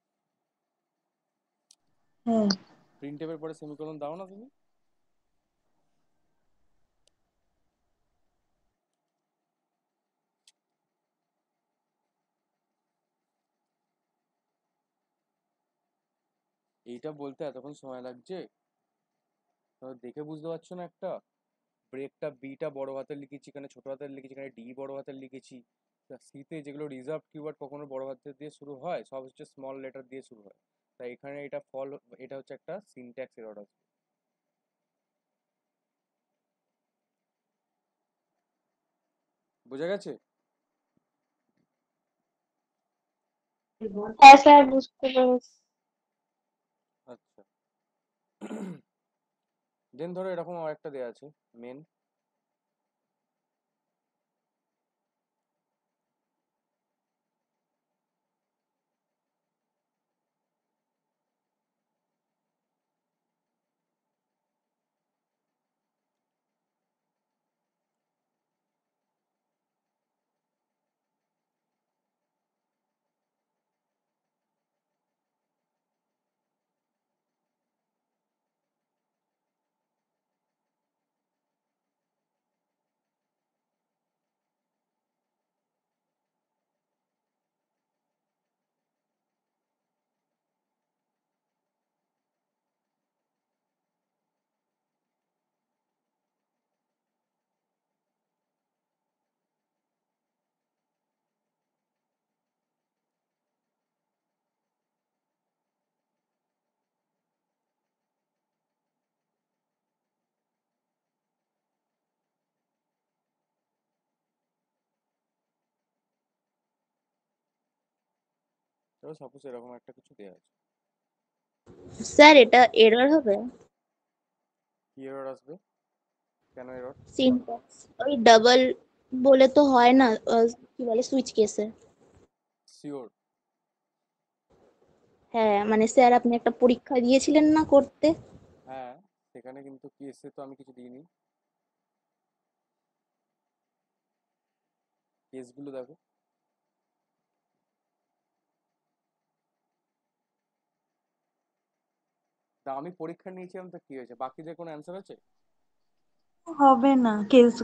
হ্যাঁ। প্রিন্টের পরে সেমিকোলন দাও না তুমি? এইটা বলতে এতক্ষণ সময় লাগছে? তোমরা দেখে বুঝতে পারছো না একটা? ব্রেকটা বিটা বড় হাতের লিখেছি, এখানে ছোট হাতের লিখেছি, এখানে ডি বড় হাতের লিখেছি। সিতে যেগুলো রিজার্ভ কিওয়ার্ড কখনো বড় হাতের দিয়ে শুরু হয়, সব হচ্ছে স্মল লেটার দিয়ে শুরু হয়। তাই এখানে এটা এটা হচ্ছে একটা সিনট্যাক্স এরর আছে। বোঝা গেছে? হ্যাঁ স্যার, বুঝতে পেরেছি। আচ্ছা। দেন ধরো এরকম আর একটা দেওয়া আছে, মেন। ধরো সাপোজ এরকম একটা কিছু দেওয়া আছে। স্যার এটা এরর হবে? কি এরর আসবে? কেন এরর? সিনট্যাক্স ওই ডাবল বলে তো হয় না, কি বলে সুইচ কেসে। শিওর? হ্যাঁ মানে স্যার আপনি একটা পরীক্ষা দিয়েছিলেন না করতে? হ্যাঁ, সেখানে কিন্তু কেসে তো আমি কিছু দিইনি। কেসগুলো দেখো। তা আমি পরীক্ষা নিয়েছিলাম তো কি হয়েছে? বাকি যে কোনো অ্যান্সার আছে? হবে না, কেস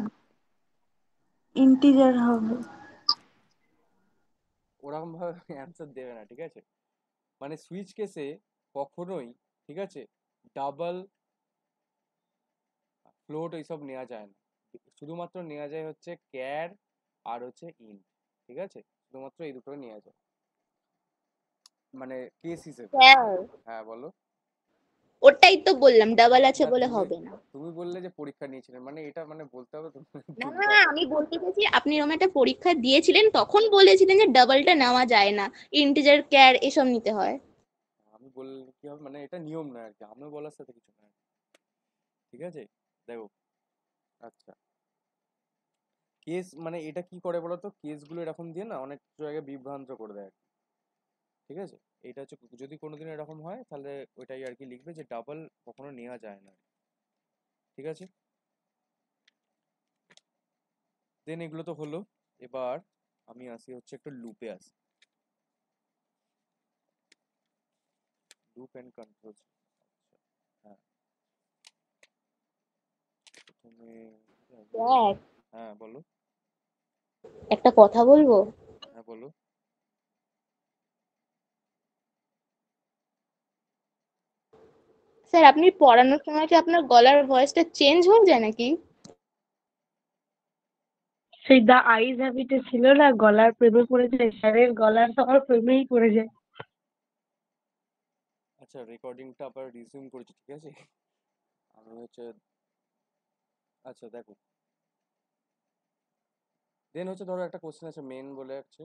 ইন্টিজার হবে। ওরকম ভাবে অ্যান্সার দেবে না, ঠিক আছে? মানে সুইচ কেসে কখনোই, ঠিক আছে, ডাবল ফ্লোট এইসব নেওয়া যায় না। শুধুমাত্র নেওয়া যায় হচ্ছে ক্যার আর হচ্ছে ইন্ট, ঠিক আছে? শুধুমাত্র এই দুটো নেওয়া যায় মানে কেস হিসেবে। স্যার হ্যাঁ বলো। ওটাই তো বললাম, ডাবল আছে না বলে তুমি হবে না। তুমি বললে যে পরীক্ষা নিয়েছিলেন, মানে এটা মানে বলতে হবে তুমি না তুমি না তো না, আমি বলতে চাইছি আপনি এরকম একটা পরীক্ষা দিয়েছিলেন, তখন বলেছিলেন যে ডাবলটা নেওয়া যায় না, ইন্টিজার ক্যার এসব নিতে হয়। আমি বললে কি হবে, মানে এটা নিয়ম নয় আর কি, আমি বলার সাথে কিছু নয়, ঠিক আছে? দেখো, আচ্ছা, কেস মানে এটা কি করে বলো তো, কেসগুলো এরকম দিয়ে না অনেক জায়গায় বিভ্রান্ত করে দেয় আর কি, ঠিক আছে? এটা হচ্ছে যদি কোনোদিন এরকম হয় তাহলে ওইটাই আর কি লিখবে যে ডাবল কখনো নেওয়া যায় না, ঠিক আছে? দেন এগুলো তো হলো। এবার আমি আসি হচ্ছে একটু লুপে আসি, লুপ অ্যান্ড কন্ট্রোল। হ্যাঁ, প্রথমে দেখ, হ্যাঁ বলো। একটা কথা বলবো? হ্যাঁ বলো। স্যার আপনি পড়ানোর সময় কি আপনার গলার ভয়েসটা চেঞ্জ হয়ে যায় নাকি? সেই দা আইজ হ্যাবিটে ছিল না, গলার প্রেমে পড়ে যায়, স্যারের গলার তো আমার প্রেমেই পড়ে যায়। আচ্ছা, রেকর্ডিংটা আবার রিজিউম করেছি, ঠিক আছে? আমি হচ্ছে, আচ্ছা দেখো, দেন হচ্ছে ধরো একটা কোশ্চেন আছে মেন বলে আছে।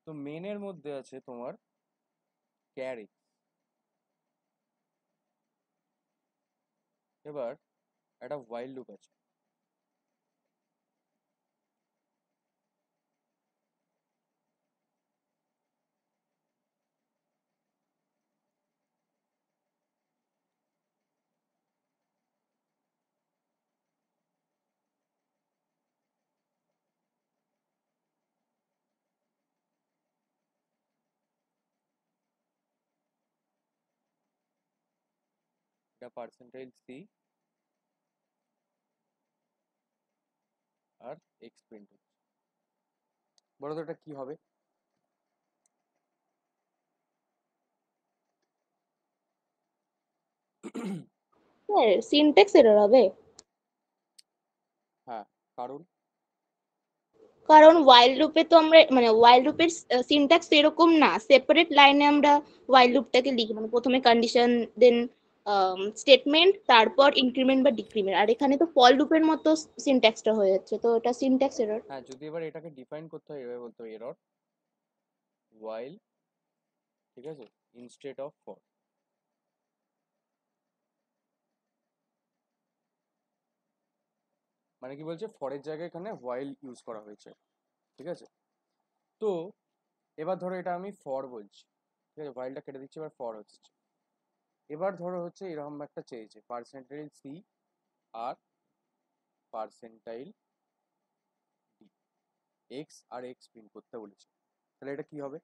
তো মেনের মধ্যে আছে তোমার ক্যারি। এবার একটা হোয়াইল লুপ আছে। এটা পার্সেন্টাইল সি আর এক্স প্রিন্ট হচ্ছে। বলো তো এটা কি হবে? স্যার সিনট্যাক্স এরর হবে, হ্যাঁ, কারণ কারণ ওয়াইল লুপে তো আমরা মানে ওয়াইল লুপের সিনট্যাক্স এরকম না, সেপারেট লাইনে আমরা ওয়াইল লুপটাকে লিখি, মানে প্রথমে কন্ডিশন, দেন স্টেটমেন্ট, তারপর ইনক্রিমেন্ট বা ডিক্রিমেন্ট। আর এখানে তো ফল লুপের মতো সিনট্যাক্সটা হয়ে যাচ্ছে, তো এটা সিনট্যাক্স এরর। হ্যাঁ, যদি এবার এটাকে ডিফাইন করতে হয় এভাবে বলতে হয় এরর while, ঠিক আছে, ইনস্টেড অফ ফর। মানে কি বলছে, ফরের জায়গায় এখানে while ইউজ করা হয়েছে, ঠিক আছে। তো এবার ধরো এটা আমি ফর বলছি, ঠিক আছে, whileটা কেটে দিচ্ছি, এবার ফর হচ্ছে। এবার ধরো হচ্ছে এরকম একটা চেয়েছে পার্সেন্টাইল সি আর পার্সেন্টাইল ডি, এক্স আর এক্স প্রিন্ট করতে বলেছে, তাহলে এটা কি হবে?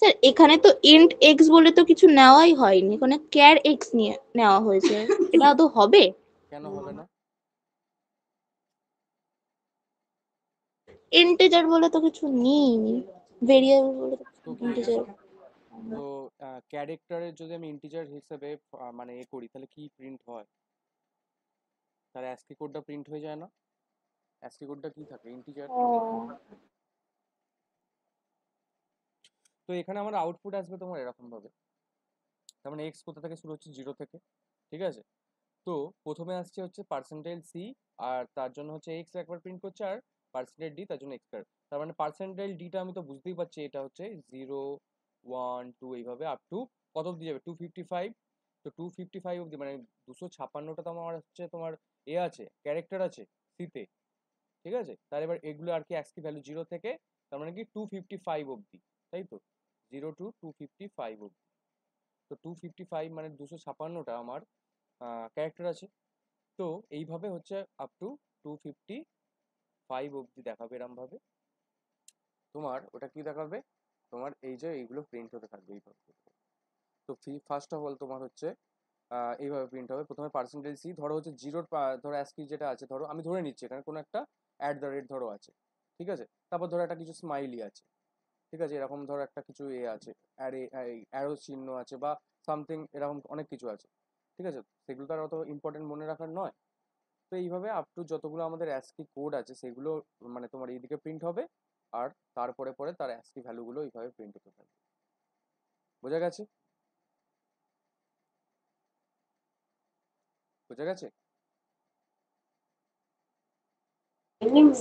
স্যার এখানে তো ইন্ট এক্স বলে তো কিছু নেওয়াই হয়নি, এখানে ক্যার এক্স নিয়ে নেওয়া হয়েছে, এটা আদৌ হবে? কেন হবে না? ইন্টিজার বলে তো কিছু নেই, ভেরিয়েবল বলে তো তো কি ইন্টিজার। তো ক্যারেক্টারের যদি আমি ইন্টিজার হিসেবে মানে এ করি, তাহলে কি প্রিন্ট হয়? তার অ্যাস্কি কোডটা প্রিন্ট হয়ে যায় না? অ্যাস্কি কোডটা কি থাকে? ইন্টিজার। তো এখানে আমার আউটপুট আসবে তোমার এরকম ভাবে, তার মানে এক্স কোথা থেকে শুরু হচ্ছে? 0 থেকে, ঠিক আছে। তো প্রথমে আসছে হচ্ছে পার্সেন্টাইল সি, আর তার জন্য হচ্ছে এক্স একবার প্রিন্ট করছে, আর পার্সেন্টাইল ডি তার জন্য এক্স। তার মানে পার্সেন্টাইল ডিটা আমি তো বুঝতেই পারছি, এটা হচ্ছে 0 1 2 এইভাবে আপ টু কত অব্দি যাবে? 255। তো 255 অব্দি মানে 256টা তো আমার হচ্ছে তোমার এ আছে, ক্যারেক্টার আছে সিতে, ঠিক আছে। তার এবার এগুলো আর কি অ্যাস্কি ভ্যালু 0 থেকে, তার মানে কি 255 অব্দি, তাই তো, 0 টু 255 অব্দি। তো 255 মানে 256টা আমার ক্যারেক্টার আছে। তো এইভাবে হচ্ছে আপ টু 255 অব্দি দেখাবে এরম ভাবে তোমার। ওটা কি দেখাবে তোমার? এই যে এইগুলো প্রিন্ট হতে থাকবে এইভাবে। তো ফার্স্ট অফ অল তোমার হচ্ছে এইভাবে প্রিন্ট হবে। প্রথমে পার্সেন্টেজ সি, ধরো হচ্ছে জিরোর, ধরো অ্যাস্কি যেটা আছে, ধরো আমি ধরে নিচ্ছি এখানে কোনো একটা @ ধরো আছে, ঠিক আছে। তারপর ধরো একটা কিছু স্মাইলি আছে, ঠিক আছে, এরকম ধরো একটা কিছু এ আছে, অ্যারো চিহ্ন আছে, বা সামথিং এরকম অনেক কিছু আছে, ঠিক আছে। সেগুলো তো আর অত ইম্পর্টেন্ট মনে রাখার নয়। তো এইভাবে আপ টু যতগুলো আমাদের অ্যাস্কি কোড আছে সেগুলো মানে তোমার এইদিকে প্রিন্ট হবে, আর তারপরে পরে তার অ্যাস্কি ভ্যালুগুলো এইভাবে প্রিন্ট হতে থাকবে। বোঝা গেছে? বোঝা গেছে?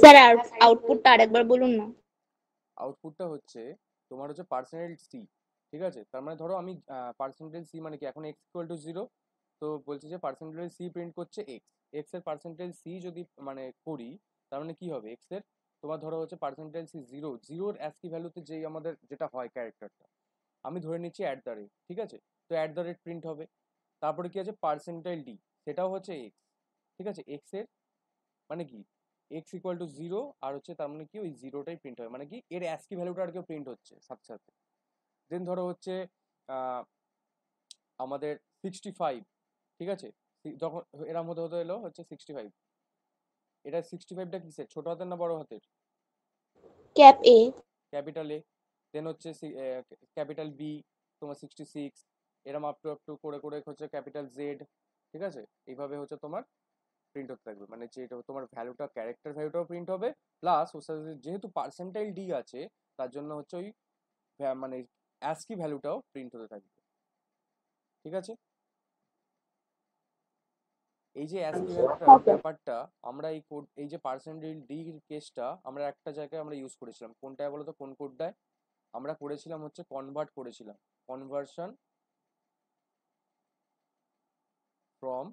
স্যার আর আউটপুটটা আরেকবার বলুন না। আউটপুটটা হচ্ছে তোমার হচ্ছে পার্সেন্টাইল সি, ঠিক আছে। তার মানে ধরো আমি পার্সেন্টাইল সি মানে কি, এখন এক্স ইকুয়াল টু 0, তো বলছে যে পার্সেন্টাইল সি প্রিন্ট করছে এক্স। এক্স এর পার্সেন্টাইল সি যদি মানে করি, তার মানে কি হবে? এক্স এর তোমার ধরো হচ্ছে পার্সেন্টাইল সি 0, জিরোর অ্যাস্কি ভ্যালুতে যেই আমাদের যেটা হয় ক্যারেক্টারটা, আমি ধরে নিচ্ছি @, ঠিক আছে। তো @ প্রিন্ট হবে। তারপরে কি আছে? পার্সেন্টাইল ডি, সেটাও হচ্ছে এক্স, ঠিক আছে। এক্স এর মানে কি, এক্স ইকুয়াল টু 0, আর হচ্ছে তার মানে কি ওই 0টাই প্রিন্ট হবে, মানে কি এর অ্যাস্কি ভ্যালুটা আর কেউ প্রিন্ট হচ্ছে সাথে সাথে। দেন ধরো হচ্ছে আমাদের 65, ঠিক আছে, যখন এরম হতে হতে এলো হচ্ছে 65, এটা 65টা কিসের, ছোট হাতের না বড় হাতের? Cap A. Capital A. দেন হচ্ছে ক্যাপিটাল বি, তোমার 66, এরম আপ টু করে করে হচ্ছে ক্যাপিটাল জেড, ঠিক আছে। এইভাবে হচ্ছে তোমার প্রিন্ট হতে থাকবে, মানে যে এটা তোমার ভ্যালুটা, ক্যারেক্টার ভ্যালুটাও প্রিন্ট হবে, প্লাস ওর সাথে যেহেতু পার্সেন্টাইল ডি আছে, তার জন্য হচ্ছে ওই মানে অ্যাস্কি ভ্যালুটাও প্রিন্ট হতে থাকবে, ঠিক আছে। এই যে অ্যাস্কি ব্যাপারটা আমরা এই কোড, এই যে পার্সেন্টাইল ডি কেসটা আমরা একটা জায়গায় আমরা ইউজ করেছিলাম, কোনটায় বলো তো, কোন কোডটায় আমরা করেছিলাম? হচ্ছে কনভার্ট করেছিলাম, conversion from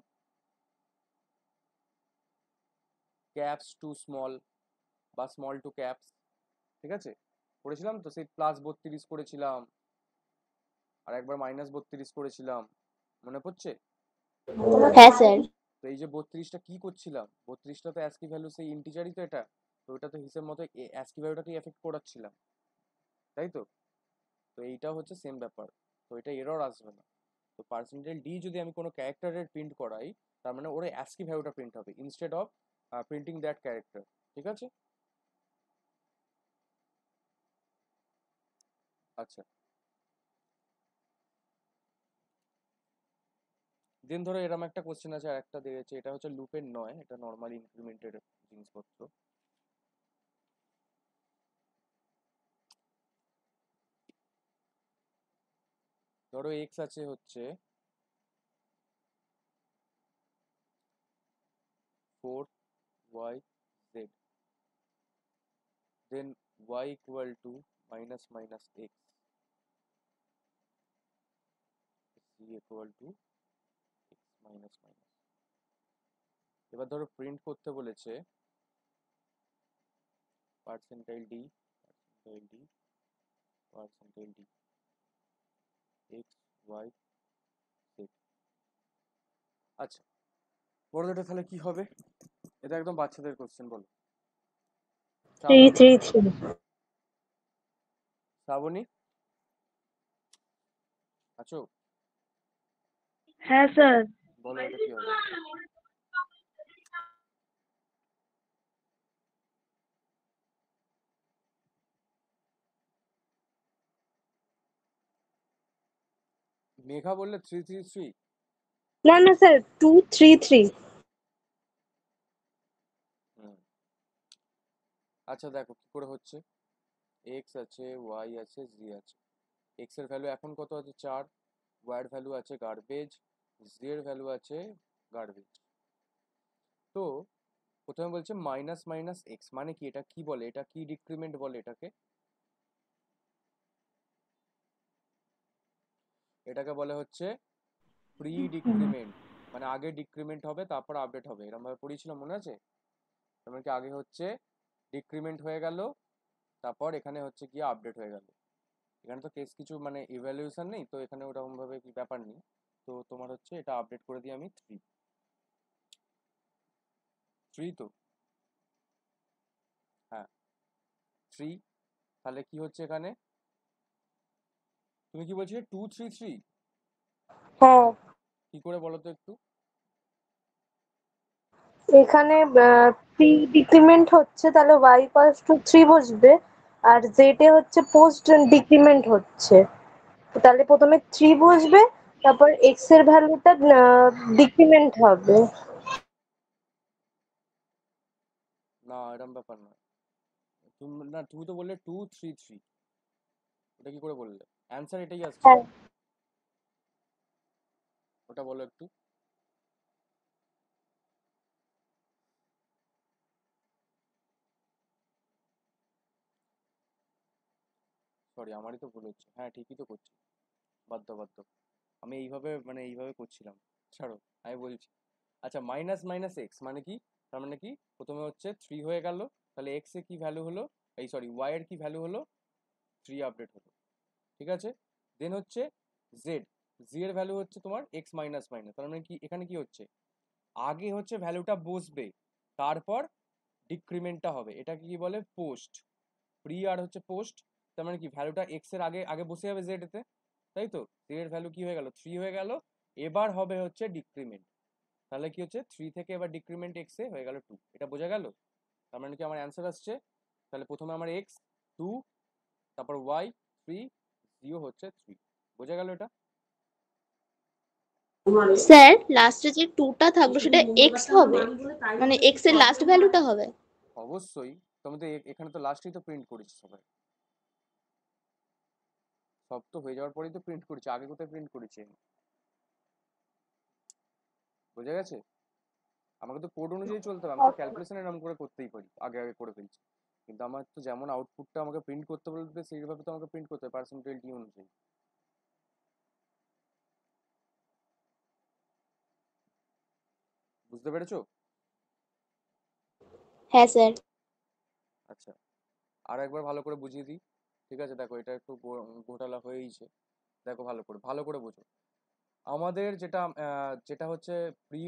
caps to small, বা স্মল টু ক্যাপস, ঠিক আছে, করেছিলাম তো। সেই +32 করেছিলাম, আর একবার -32 করেছিলাম, মনে পড়ছে? হ্যাঁ স্যার। তো এই যে 32টা কি করছিলাম, 32টা তো অ্যাস্কি ভ্যালু সেই ইন্টিজারই তো এটা, তো ওটা তো হিসেব মতো অ্যাস্কি ভ্যালুটাকে এফেক্ট করাচ্ছিলাম, তাই তো? তো এইটাও হচ্ছে সেম ব্যাপার, তো এটা এরর আসবে না। তো পার্সেন্টাইল ডি যদি আমি কোনো ক্যারেক্টারের প্রিন্ট করাই, তার মানে ওর অ্যাস্কি ভ্যালুটা প্রিন্ট হবে instead of printing that character, ঠিক আছে? আচ্ছা, দেন ধরো এরকম একটা কোশ্চেন আছে, আর একটা দিয়েছে, এটা হচ্ছে লুপের নয়, এটা নর্মাল ইনক্রিমেন্টেড জিনিসপত্র। ধরো এক্স আছে হচ্ছে 4y z, then y equal to minus minus x, z equal to x minus minus। এবার ধরো প্রিন্ট করতে বলেছে percentile D, percentile D, percentile D, x y z। আচ্ছা, বলো এটা তাহলে কি হবে? এটা একদম বাচ্চাদের কোশ্চেন, বলো। 3 3 3। শ্রাবণী আছো? হ্যাঁ স্যার। বলো এটা কি হবে? মেঘা বললে 3 3 3। না না স্যার, 2 3 3। হুম, আচ্ছা দেখো কি করে হচ্ছে। এক্স আছে, ওয়াই আছে, জি আছে। এক্স এর ভ্যালু এখন কত আছে? 4। ওয়াই এর ভ্যালু আছে গার্বেজ, জি এর ভ্যালু আছে গার্বেজ। তো প্রথমে বলছে মাইনাস মাইনাস এক্স, মানে কি? এটা কি বলে? এটা কি ডিক্রিমেন্ট বলে এটাকে? এটাকে বলে হচ্ছে প্রি ডিক্রিমেন্ট, মানে আগে ডিক্রিমেন্ট হবে তারপর আপডেট হবে, এরকম ভাবে পড়িয়েছিলাম, মনে আছে? তার মানে কি আগে হচ্ছে ডিক্রিমেন্ট হয়ে গেল, তারপর এখানে হচ্ছে গিয়ে আপডেট হয়ে গেল। এখানে তো কেস কিছু মানে ইভ্যালুয়েশন নেই, তো এখানে ওরকম ভাবে কি ব্যাপার নেই। তো তোমার হচ্ছে এটা আপডেট করে দিই আমি 3 3। তো হ্যাঁ 3। তাহলে কি হচ্ছে এখানে? তুমি কি বলছিলে 2 3 3? হ্যাঁ, কি করে বলো তো একটু? এখানে প্রি ডিক্রিমেন্ট হচ্ছে, তাহলে y ইকুয়ালস টু 3 বসবে, আর z এ হচ্ছে পোস্ট ডিক্রিমেন্ট হচ্ছে, তাহলে প্রথমে 3 বসবে, তারপর x এর ভ্যালুটা ডিক্রিমেন্ট হবে। না এরকম ব্যাপার না, তুমি না, তুমি তো বললে 2 3 3, ওটা কি করে বললে? অ্যান্সার এটাই আসছে, হ্যাঁ, ওটা বলো একটু। সরি আমারই তো ভুল হচ্ছে, হ্যাঁ ঠিকই তো করছি, বাধ্য বাধ্য। আমি এইভাবে মানে এইভাবে করছিলাম, ছাড়ো আমি বলছি। আচ্ছা মাইনাস মাইনাস এক্স মানে কি? তার মানে কি প্রথমে হচ্ছে 3 হয়ে গেল, তাহলে এক্স এর কি ভ্যালু হলো, এই সরি ওয়াই এর কি ভ্যালু হলো? 3 আপডেট হলো, ঠিক আছে? দেন হচ্ছে জেড, জি এর ভ্যালু হচ্ছে তোমার এক্স মাইনাস মাইনাস, তার মানে কি এখানে কি হচ্ছে? আগে হচ্ছে ভ্যালুটা বসবে, তারপর ডিক্রিমেন্টটা হবে, এটা কি বলে? পোস্ট। প্রি আর হচ্ছে পোস্ট, তার মানে কি ভ্যালুটা এক্স এর আগে আগে বসে যাবে জেড এতে, তাই তো? জেড এর ভ্যালু কি হয়ে গেল? 3 হয়ে গেল। এবার হবে হচ্ছে ডিক্রিমেন্ট, তাহলে কি হচ্ছে 3 থেকে এবার ডিক্রিমেন্ট এক্স এ হয়ে গেল 2, এটা বোঝা গেল? তার মানে কি আমার অ্যান্সার আসছে, তাহলে প্রথমে আমার এক্স 2, তারপর ওয়াই 3, জিও হচ্ছে 3, বোঝা গেল এটা? স্যার লাস্টে যে 2টা থাকবে সেটা x হবে, মানে x এর লাস্ট ভ্যালুটা হবে। অবশ্যই, তুমি তো এখানে তো লাস্টেই তো প্রিন্ট করেছি সবাই, সব তো হয়ে যাওয়ার পরেই তো প্রিন্ট করেছি, আগে কোথায় প্রিন্ট করেছি আমি? বোঝা গেছে? আমাকে তো কোড অনুযায়ী চলতে হবে, আমি তো ক্যালকুলেশন এরকম করে করতেই পারি, আগে আগে করে ফেলছি, কিন্তু আমার তো যেমন আউটপুটটা আমাকে প্রিন্ট করতে বলবে সেইভাবে তো আমাকে প্রিন্ট করতে হবে পার্সেন্টাইল ডি অনুযায়ী। বুঝতে পেরেছো? হ্যাঁ স্যার। আচ্ছা, আর একবার ভালো করে বুঝিয়ে দিই, ঠিক আছে? দেখো এটা একটু ঘোটালা হয়েইছে। দেখো ভালো করে বোঝো। আমাদের যেটা যেটা হচ্ছে প্রি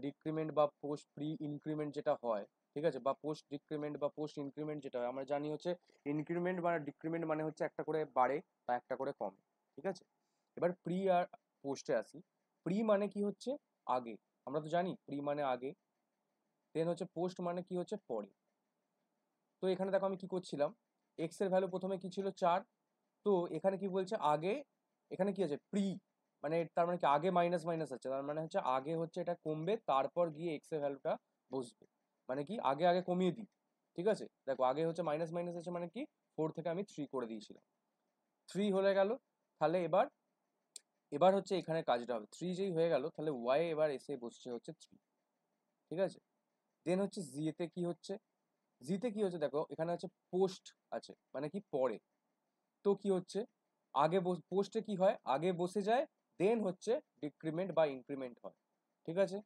ডিক্রিমেন্ট বা পোস্ট প্রি ইনক্রিমেন্ট যেটা হয়, ঠিক আছে, বা পোস্ট ডিক্রিমেন্ট বা পোস্ট ইনক্রিমেন্ট যেটা হয়, আমরা জানি হচ্ছে ইনক্রিমেন্ট বা ডিক্রিমেন্ট মানে হচ্ছে একটা করে বাড়ে বা একটা করে কমে, ঠিক আছে। এবার প্রি আর পোস্টে আসি। প্রি মানে কি হচ্ছে আগে, আমরা তো জানি প্রি মানে আগে। দেন হচ্ছে পোস্ট মানে কি হচ্ছে পরে। তো এখানে দেখো আমি কি করছিলাম, এক্স এর ভ্যালু প্রথমে কি ছিল 4, তো এখানে কি বলছে আগে, এখানে কি আছে প্রি, মানে তার মানে কি আগে মাইনাস মাইনাস আছে, তার মানে হচ্ছে আগে হচ্ছে এটা কমবে তারপর গিয়ে এক্স এর ভ্যালুটা বসবে, মানে কি আগে আগে কমিয়ে দিই, ঠিক আছে। দেখো আগে হচ্ছে মাইনাস মাইনাস আছে মানে কি 4 থেকে আমি 3 করে দিয়েছিলাম, 3 হয়ে গেল। তাহলে এবার এবার হচ্ছে এখানে কাজটা হবে, 3 যেই হয়ে গেল তাহলে ওয়াই এবার এসে বসছে হচ্ছে 3, ঠিক আছে। দেন হচ্ছে জিতে কি হচ্ছে, জিতে কি হচ্ছে দেখো এখানে হচ্ছে পোস্ট আছে মানে কি পরে, তো কি হচ্ছে আগে পোস্টে কি হয় আগে বসে যায়, দেন হচ্ছে ডিক্রিমেন্ট বা ইনক্রিমেন্ট হয়, ঠিক আছে।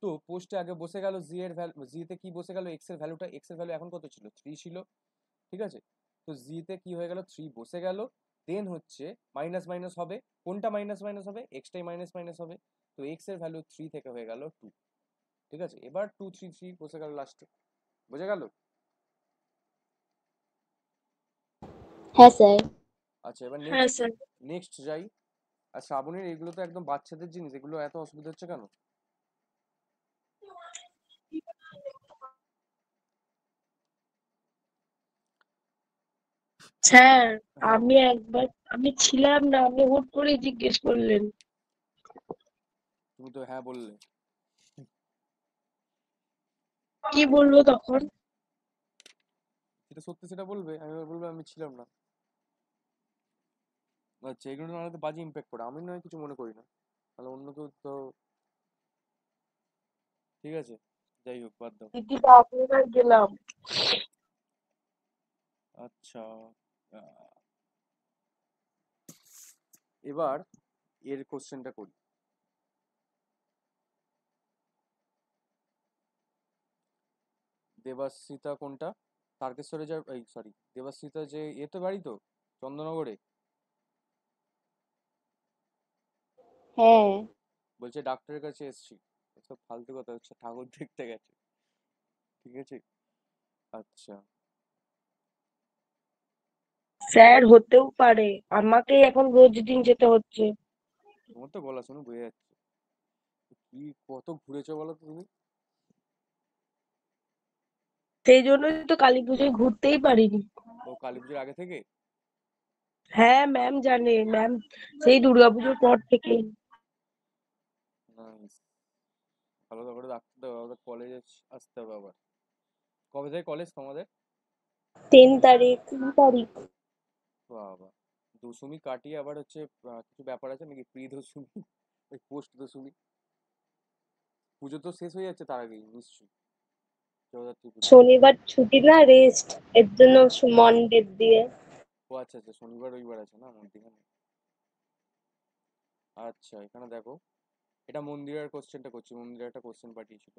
তো পোস্টে আগে বসে গেল জি এর ভ্যালু, জিতে কি বসে গেল এক্স এর ভ্যালুটা, এক্স এর ভ্যালু এখন কত ছিল 3 ছিল, ঠিক আছে। তো জিতে কি হয়ে গেল 3 বসে গেল, দেন হচ্ছে মাইনাস মাইনাস হবে, কোনটা মাইনাস মাইনাস হবে এক্সটাই মাইনাস মাইনাস হবে, তো এক্স এর ভ্যালু 3 থেকে হয়ে গেল 2, ঠিক আছে। এবার 2 3 3 বসে গেল লাস্টে, বোঝা গেল। হ্যাঁ স্যার। আচ্ছা এবার হ্যাঁ নেক্সট স্যার। নেক্সট যাই। আর শ্রাবণীর এগুলো তো একদম বাচ্চাদের জিনিস, এগুলো এত অসুবিধা হচ্ছে কেন? স্যার, হ্যাঁ আমি বলো। একবার আমি ছিলাম না, আপনি হুট করে জিজ্ঞেস করলেন। তুমি তো হ্যাঁ বললে। কি বলবো তখন? যেটা সত্যি সেটা বলবে, আমি এবার বলবো আমি ছিলাম না। আচ্ছা এগুলো না হলে তো বাজে ইম্প্যাক্ট পড়ে, আমি নয় কিছু মনে করি না, তাহলে অন্য কেউ তো, ঠিক আছে, যাই হোক বাদ দাও। দিদিটা আপনার গেলাম। আচ্ছা আহ, এবার এর কোশ্চেনটা করি। দেবাশ্রিতা কোনটা, তারকেশ্বরে যা, এই সরি দেবাশ্রিতা যে এতে বাড়ি তো চন্দ্রনগরে, হ্যাঁ বলছে ডাক্তারের কাছে এসছি, সব ফালতু কথা হচ্ছে, ঠাকুর দেখতে গেছে, ঠিক আছে। আচ্ছা স্যার, হতেও পারে। আমাকেই এখন রোজ দিন যেতে হচ্ছে। তোমার তো গলা শুনে বোঝা যাচ্ছে কি কত ঘুরেছো বলো তো তুমি। সেই জন্যই তো কালী পুজোয় ঘুরতেই পারিনি। ও কালী পুজোর আগে থেকে। হ্যাঁ, ম্যাম জানে। ম্যাম সেই দুর্গাপুজোর পর থেকেই। নাইস, ভালো করে রাখতে হবে, আমাদের কলেজে আসতে হবে আবার। কবে থেকে কলেজ তোমাদের? 3 তারিখ। 3 তারিখ। বাবা, দশমী কাটিয়ে আবার হচ্ছে কিছু ব্যাপার আছে নাকি, প্রি দশমী ওই পোস্ট দশমী, পুজো তো শেষ হয়ে যাচ্ছে তার আগেই নিশ্চয়ই, জগদ্ধাত্রী পুজো। শনিবার ছুটি না, রেস্ট, এর জন্য মন্ডে দিয়ে। ও আচ্ছা আচ্ছা, শনিবার রবিবার আছে না মধ্যিখানে। আচ্ছা এখানে দেখো, এটা মন্দিরের কোশ্চেনটা করছি, মন্দিরের একটা কোশ্চেন পাঠিয়েছিল।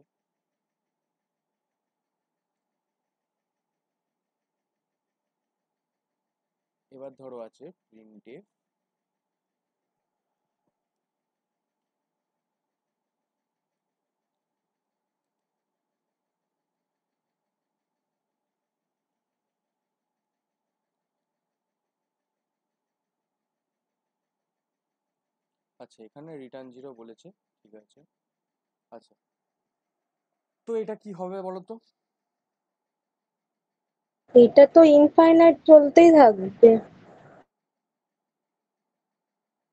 এবার ধরো আছে প্রিন্টে, আচ্ছা এখানে রিটার্ন 0 বলেছে, ঠিক আছে। আচ্ছা তো এটা কি হবে বলো তো। এটা তো ইনফাইনাইট চলতেই থাকবে।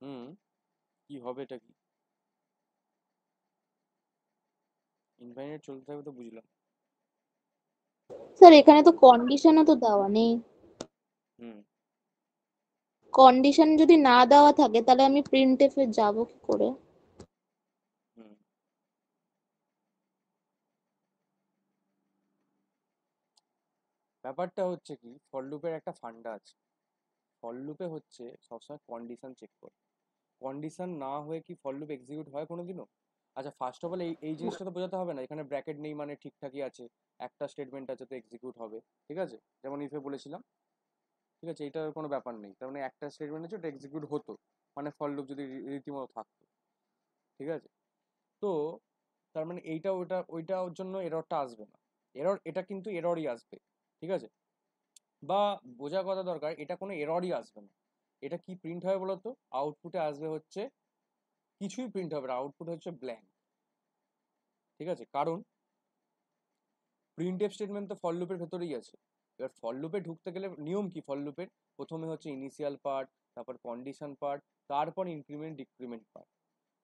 হুম, কি হবে এটা কি, ইনফাইনাইট চলতে থাকবে তো বুঝলাম। স্যার এখানে তো কন্ডিশনও তো দেওয়া নেই। হুম, কন্ডিশন যদি না দেওয়া থাকে তাহলে আমি প্রিন্টএফ এ যাব কি করে? হুম, ব্যাপারটা হচ্ছে কি ফর লুপের একটা ফান্ডা আছে, ফর লুপে হচ্ছে সবসময় কন্ডিশন চেক করে, কন্ডিশন না হয়ে কি ফর লুপ এক্সিকিউট হয় কোনোদিনও? আচ্ছা ফার্স্ট অফ অল এই এই জিনিসটা তো বোঝাতে হবে না, এখানে ব্র্যাকেট নেই মানে ঠিকঠাকই আছে, একটা স্টেটমেন্ট আছে তো এক্সিকিউট হবে, ঠিক আছে, যেমন ইফে বলেছিলাম, ঠিক আছে, এটার কোনো ব্যাপার নেই, তার মানে একটা স্টেটমেন্ট আছে ওটা এক্সিকিউট হতো, মানে ফর লুপ যদি রীতিমতো থাকতো, ঠিক আছে। তো তার মানে এইটা ওইটার জন্য এররটা আসবে না, এটা কিন্তু এররই আসবে, ঠিক আছে। বা বোঝার কথা দরকার, এটা কোনো এররই আসবে না। এটা কি প্রিন্ট হবে বলতো, আউটপুটে আসবে হচ্ছে কিছুই প্রিন্ট হবে না, আউটপুট হচ্ছে ব্ল্যাঙ্ক, ঠিক আছে। কারণ প্রিন্টএফ স্টেটমেন্ট তো ফর লুপের ভেতরেই আছে। এবার ফর লুপে ঢুকতে গেলে নিয়ম কি ফর লুপের, প্রথমে হচ্ছে ইনিশিয়াল পার্ট, তারপর কন্ডিশন পার্ট, তারপর ইনক্রিমেন্ট ডিক্রিমেন্ট পার্ট।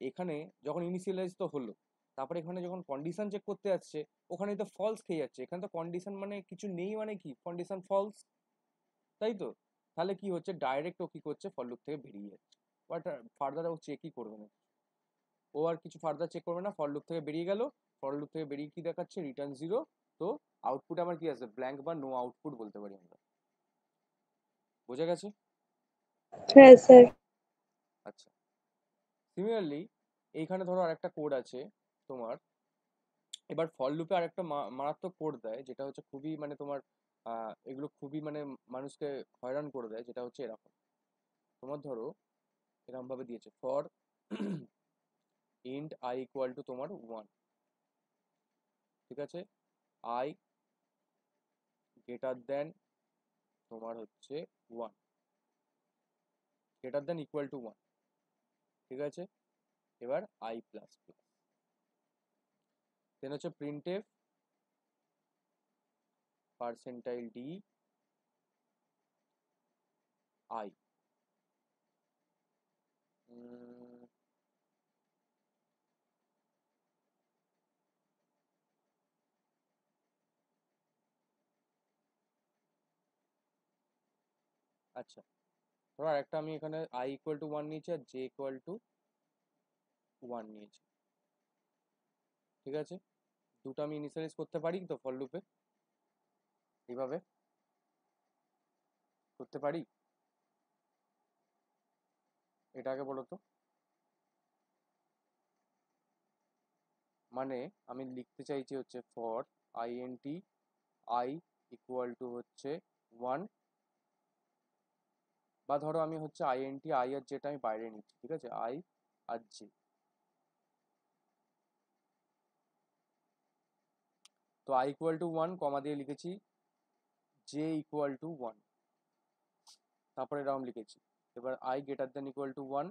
এখানে যখন ইনিশিয়ালাইজ তো হলো, তারপরে এখানে যখন কন্ডিশন চেক করতে যাচ্ছে ওখানে তো ফলস খেয়ে যাচ্ছে। এখানে তো কন্ডিশন মানে কিছু নেই, মানে কি কন্ডিশন ফলস, তাই তো। তাহলে কি হচ্ছে, ডাইরেক্ট ও কি করছে ফর লুপ থেকে বেরিয়ে যাচ্ছে, বাট ফার্দার ও চেকই করবে না, ও আর কিছু ফার্দার চেক করবে না, ফর লুপ থেকে বেরিয়ে গেল। ফর লুপ থেকে বেরিয়ে কি দেখাচ্ছে, রিটার্ন 0। তো আউটপুট আমার কি আছে, ব্ল্যাঙ্ক বা নো আউটপুট বলতে পারি আমরা। বোঝা গেছে? হ্যাঁ স্যার। আচ্ছা, সিমিলারলি এইখানে ধরো আরেকটা কোড আছে তোমার। এবার ফর লুপে আরেকটা মারাত্মক কোড দেয়, যেটা হচ্ছে খুবই মানে তোমার এগুলো খুবই মানে মানুষকে হয়রান করে দেয়, যেটা হচ্ছে এরকম। তোমার ধরো এরকম ভাবে দিয়েছে, for int I equal to তোমার 1, ঠিক আছে। আই গ্রেটার দেন তোমার হচ্ছে 1, গ্রেটার দেন ইকুয়াল টু 1, ঠিক আছে। এবার আই প্লাস প্লাস, দেন হচ্ছে প্রিন্টএফ পার্সেন্টাইল ডি আই। আচ্ছা, ধরো আরেকটা আমি এখানে আই ইকুয়াল টু 1 নিয়েছি আর জে ইকুয়াল টু 1 নিয়েছি, ঠিক আছে। দুটো আমি ইনিশিয়ালাইজ করতে পারি তো ফর লুপে, এইভাবে করতে পারি। এটা আগে বলো তো, মানে আমি লিখতে চাইছি হচ্ছে for int I equal to হচ্ছে 1, বা ধরো আমি হচ্ছে আইএনটি আই আর যেটা আমি বাইরে নিচ্ছি, ঠিক আছে, আই আর জে। তো আই ইকুয়াল টু 1 কমা দিয়ে লিখেছি জে ইকুয়াল টু 1, তারপরে এরকম লিখেছি। এবার I greater than equal to 1,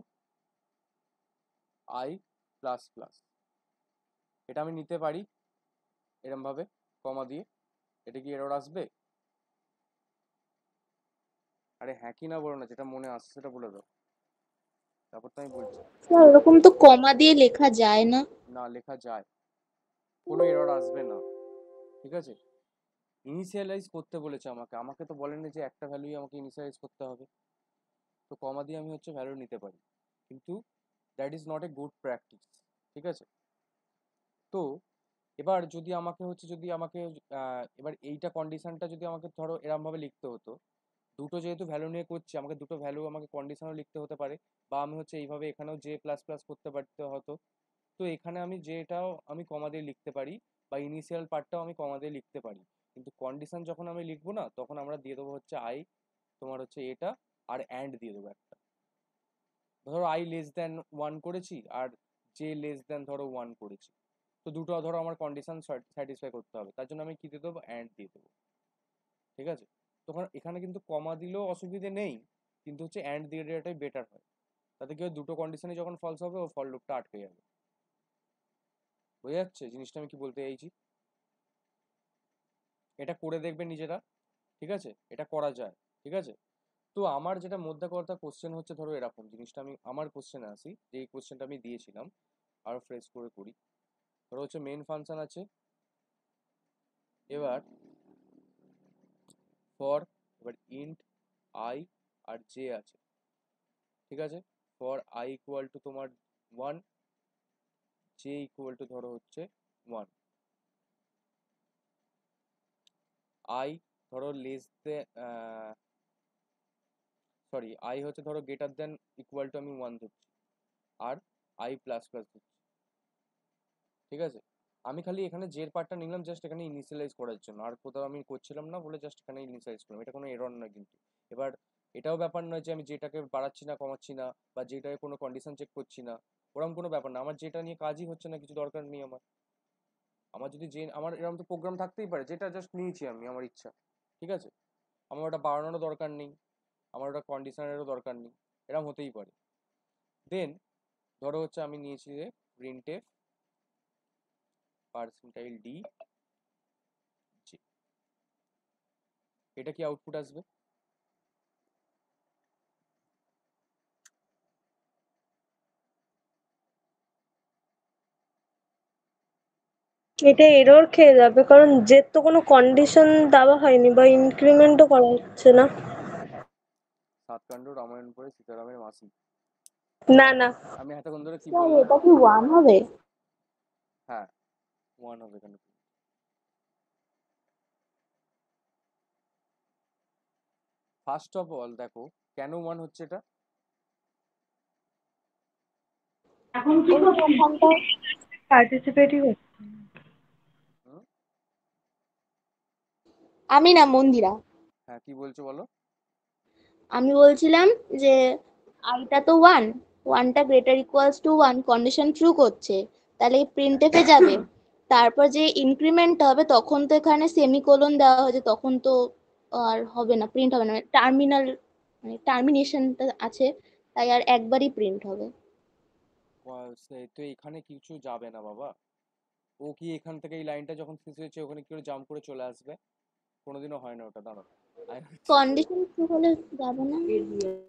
I plus plus. এটা আমি নিতে পারি এরম ভাবে কমা দিয়ে। এটা কি এরর আসবে? আরে হ্যাঁ কি না বলো না, যেটা মনে আসছে সেটা বলে দাও, তারপর তো আমি বলছি। স্যার ওরকম তো কমা দিয়ে লেখা যায় না। না, লেখা যায়, কোনো এরর আসবে না, ঠিক আছে। ইনিশিয়ালাইজ করতে বলেছে আমাকে, আমাকে তো বলেনি যে একটা ভ্যালুই আমাকে ইনিশিয়ালাইজ করতে হবে। তো কমা দিয়ে আমি হচ্ছে ভ্যালু নিতে পারি, কিন্তু that is not a good practice, ঠিক আছে। তো এবার যদি আমাকে হচ্ছে যদি আমাকে এবার এইটা কন্ডিশনটা যদি আমাকে ধরো এরম ভাবে লিখতে হতো, দুটো যেহেতু ভ্যালু নিয়ে করছি, আমাকে দুটো ভ্যালু আমাকে কন্ডিশনও লিখতে হতে পারে, বা আমি হচ্ছে এইভাবে এখানেও জে প্লাস প্লাস করতে পারতে হতো। তো এখানে আমি যেটাও আমি কমা দিয়ে লিখতে পারি, বা ইনিশিয়াল পার্টটাও আমি কমা দিয়ে লিখতে পারি, কিন্তু কন্ডিশন যখন আমি লিখবো না, তখন আমরা দিয়ে দেবো হচ্ছে আই তোমার হচ্ছে এটা, আর অ্যান্ড দিয়ে দেবো একটা। ধরো আই লেস দেন 1 করেছি আর জে লেস দেন ধরো 1 করেছি, তো দুটো ধরো আমার কন্ডিশন স্যাটিসফাই করতে হবে, তার জন্য আমি কি দিয়ে দেবো, অ্যান্ড দিয়ে দেবো, ঠিক আছে। তখন এখানে কিন্তু কমা দিলেও অসুবিধে নেই, কিন্তু হচ্ছে অ্যান্ড দিয়ে দেওয়াটাই বেটার হয়। তাতে কি হয়, দুটো কন্ডিশনে যখন ফলস হবে ও ফল লুপটা আটকে যাবে। বোঝা যাচ্ছে জিনিসটা আমি কি বলতে চাইছি? এটা করে দেখবে নিজেরা, ঠিক আছে, এটা করা যায়, ঠিক আছে। তো আমার যেটা মধ্যে কথা কোশ্চেন হচ্ছে ধরো এরকম, জিনিসটা আমি আমার কোশ্চেনে আসি, যে এই কোশ্চেনটা আমি দিয়েছিলাম, আরো ফ্রেশ করে করি। ধরো হচ্ছে মেন ফাংশন আছে, এবার ফর, এবার ইন্ট আই আর জে আছে, ঠিক আছে। ফর আই ইকুয়াল টু তোমার 1, জে ইকুয়াল টু ধরো হচ্ছে 1, আই ধরো লেস দে সরি আই হচ্ছে ধরো গ্রেটার দেন ইকুয়াল টু আমি 1 ধরছি, আর আই প্লাস প্লাস ধরছি, ঠিক আছে। আমি খালি এখানে জের পার্টটা নিলাম জাস্ট এখানে ইনিশিয়ালাইজ করার জন্য, আর কোথাও আমি করছিলাম না বলে জাস্ট এখানে ইনিশিয়ালাইজ করলাম, এটা কোনো এরর নয় কিন্তু। এবার এটাও ব্যাপার নয় যে আমি যেটাকে বাড়াচ্ছি না কমাচ্ছি না, বা যেটাকে কোনো কন্ডিশন চেক করছি না, ওরকম কোনো ব্যাপার না। আমার যেটা নিয়ে কাজই হচ্ছে না, কিছু দরকার নেই আমার। আমার যদি যে আমার এরকম তো প্রোগ্রাম থাকতেই পারে যেটা জাস্ট নিয়েছি আমি আমার ইচ্ছা, ঠিক আছে, আমার ওটা বাড়ানোরও দরকার নেই, আমার ওটা কন্ডিশনারেরও দরকার নেই, এরকম হতেই পারে। দেন ধরো হচ্ছে আমি নিয়েছি যে প্রিন্টএফ পার্সেন্টাইল ডি জে, এটা কি আউটপুট আসবে? এটা এরর খেয়ে যাবে, কারণ যে তো কোনো কন্ডিশন দেওয়া হয়নি বা ইনক্রিমেন্টও করা হচ্ছে না। সাতকাণ্ড রামায়ণ পড়ে সীতারামের মাসি। না না, আমি এতক্ষণ ধরে কি স্যার বললাম? এটা কি 1 হবে? হ্যাঁ, ওয়ান হবে এখানে। ফার্স্ট অফ অল দেখো কেন ওয়ান হচ্ছে এটা। এই যে ওখানটায় পার্টিসিপেটই হচ্ছে। হুম? আমি না, মন্দিরা। হ্যাঁ, কি বলছো বলো। আমি বলছিলাম যে আইটা তো 1টা greater equals to 1 condition true করছে, তাহলে এই প্রিন্টএফে যাবে। তারপর যে ইনক্রিমেন্ট হবে তখন তো এখানে সেমিকোলন দেওয়া হয়েছে, তখন তো আর হবে না, প্রিন্ট হবে না, টার্মিনাল মানে টার্মিনেশনটা আছে, তাই আর একবারই প্রিন্ট হবে। তো এখানে কিছু যাবে না বাবা। ও কি এখান থেকে এই লাইনটা যখন শেষ হয়েছে ওখানে কি করে জাম্প করে চলে আসবে? কোনোদিনও হয় না ওটা, দাঁড়াও। কন্ডিশন ট্রু হলে যাবে না?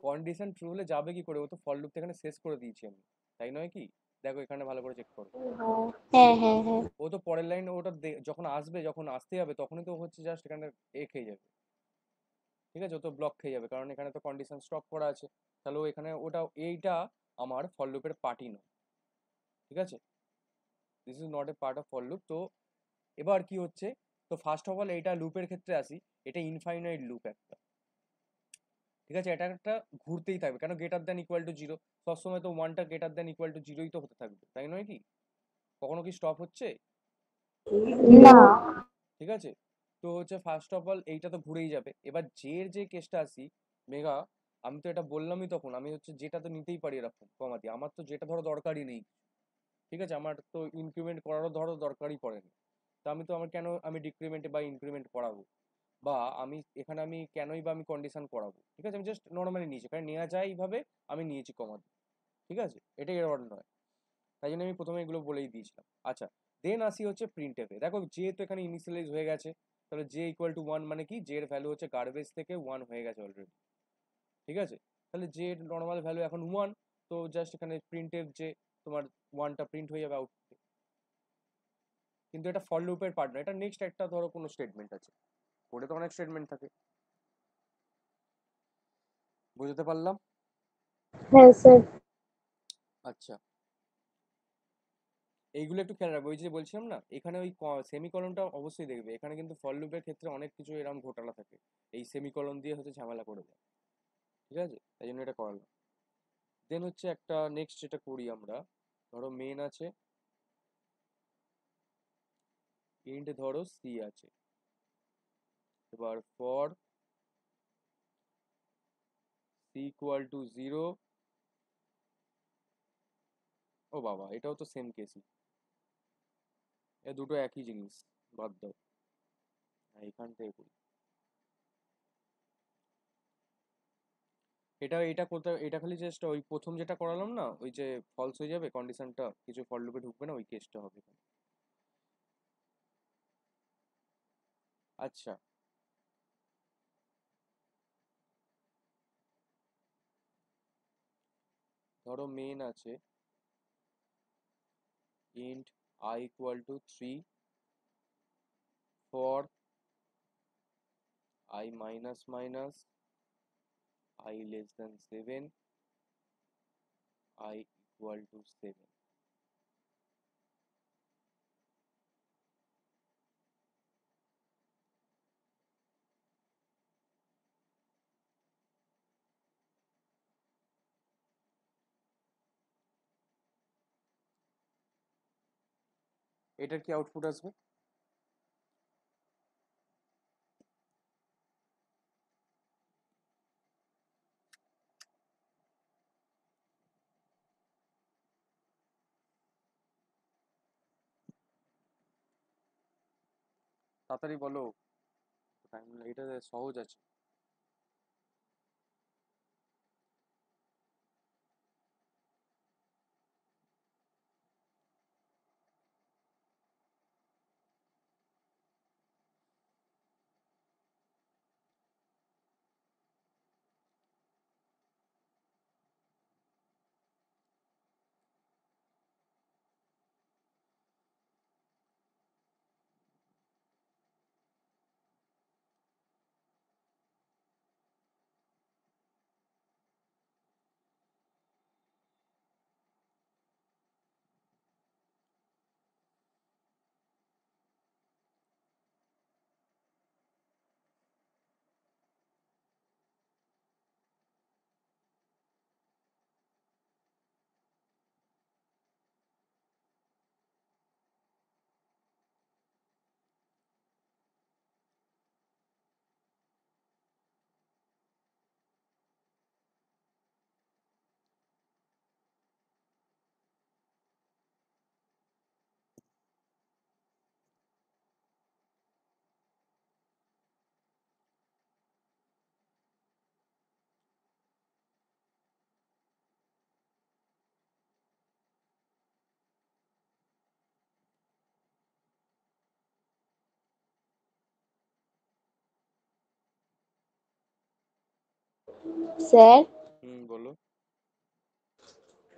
কন্ডিশন ট্রু হলে যাবে কি করে? ও তো ফর লুপ এখানে শেষ করে দিয়েছি আমি, তাই নয় কি? দেখো এখানে ভালো করে চেক করো। হ্যাঁ হ্যাঁ হ্যাঁ। ও তো পরের লাইন ওটা যখন আসবে, যখন আসতে যাবে তখনই তো হচ্ছে জাস্ট এখানে খেয়ে যাবে, ঠিক আছে, ও তো ব্লক খেয়ে যাবে কারণ এখানে তো কন্ডিশন স্টপ করা আছে। তাহলে ও এখানে ওটা এইটা আমার ফর লুপের পার্টই নয়, ঠিক আছে, this is not a part of for loop. তো এবার কি হচ্ছে, তো ফার্স্ট অফ অল এইটা লুপের ক্ষেত্রে আসি, এটা ইনফাইনাইট লুপ একটা, ঠিক আছে, এটা একটা ঘুরতেই থাকবে, কেন greater than equal to zero, সবসময় তো ওয়ানটা গ্রেটার দ্যান ইকুয়াল টু জিরোই তো হতে থাকবে, তাই নয় কি? কখনো কি স্টপ হচ্ছে? না। ঠিক আছে, তো হচ্ছে ফার্স্ট অফ অল এইটা তো ঘুরেই যাবে। এবার যে কেসটা আসি, মেগা, আমি তো এটা বললামই তখন, আমি হচ্ছে যেটা তো নিতেই পারি এরকম কমা দিয়ে, আমার তো যেটা ধরো দরকারই নেই, ঠিক আছে, আমার তো ইনক্রিমেন্ট করারও ধরো দরকারই পড়ে না, তো আমি তো আমার কেন আমি ডিক্রিমেন্ট বা ইনক্রিমেন্ট করাবো, বা আমি এখানে আমি কেনই বা আমি কন্ডিশন করাবো, ঠিক আছে, আমি জাস্ট নর্মালি নিয়েছি, কারণ নেওয়া যায় এইভাবে, আমি নিয়েছি কমা দিয়ে, ঠিক আছে, এটা এরর নয়, তাই জন্য আমি প্রথমে এগুলো বলেই দিয়েছিলাম। আচ্ছা, দেন আসি হচ্ছে প্রিন্টএফে। দেখো যেহেতু এখানে ইনিশিয়ালাইজ হয়ে গেছে, তাহলে জে ইকুয়াল টু ওয়ান মানে কি, জে এর ভ্যালু হচ্ছে গার্বেজ থেকে ওয়ান হয়ে গেছে অলরেডি, ঠিক আছে, তাহলে জে এর নর্মাল ভ্যালু এখন ওয়ান, তো জাস্ট এখানে প্রিন্টএফ যে তোমার ওয়ানটা প্রিন্ট হয়ে যাবে আউটপুটে। কিন্তু এটা ফর লুপের পার্ট না, এটা নেক্সট একটা ধরো কোনো স্টেটমেন্ট আছে, কোডে তো অনেক স্টেটমেন্ট থাকে, বুঝতে পারলাম। হ্যাঁ স্যার। আচ্ছা, এইগুলো একটু খেয়াল রাখবে, ওই যে বলছিলাম না, এখানে ওই সেমিকলনটা অবশ্যই দেখবে, এখানে কিন্তু ফর লুপের ক্ষেত্রে অনেক কিছু এরকম ঘোটালা থাকে, এই সেমিকলন দিয়ে হচ্ছে ঝামেলা করে দেয়, ঠিক আছে, তাই জন্য এটা করালাম। দেন হচ্ছে একটা নেক্সট যেটা করি আমরা, ধরো মেন আছে, ইন্ট ধরো সি আছে, এবার for C equal to zero, ও বাবা এটাও তো সেম কেসই, এ দুটো একই জিনিস, বাদ দাও, হ্যাঁ, এখান থেকে করি। এটা কোথায়, এটা খালি জাস্ট ওই প্রথম যেটা করালাম না, ওই যে ফলস হয়ে যাবে কন্ডিশনটা, কিছু ফর লুপে ঢুকবে না, ওই কেসটা হবে এখানে। আচ্ছা, ধরো মেন আছে int I equal to 3 for I minus minus I less than 7 I equal to 7। এটার কি আউটপুট আসবে? তাড়াতাড়ি বলো, এটা সহজ আছে। স্যার বলো।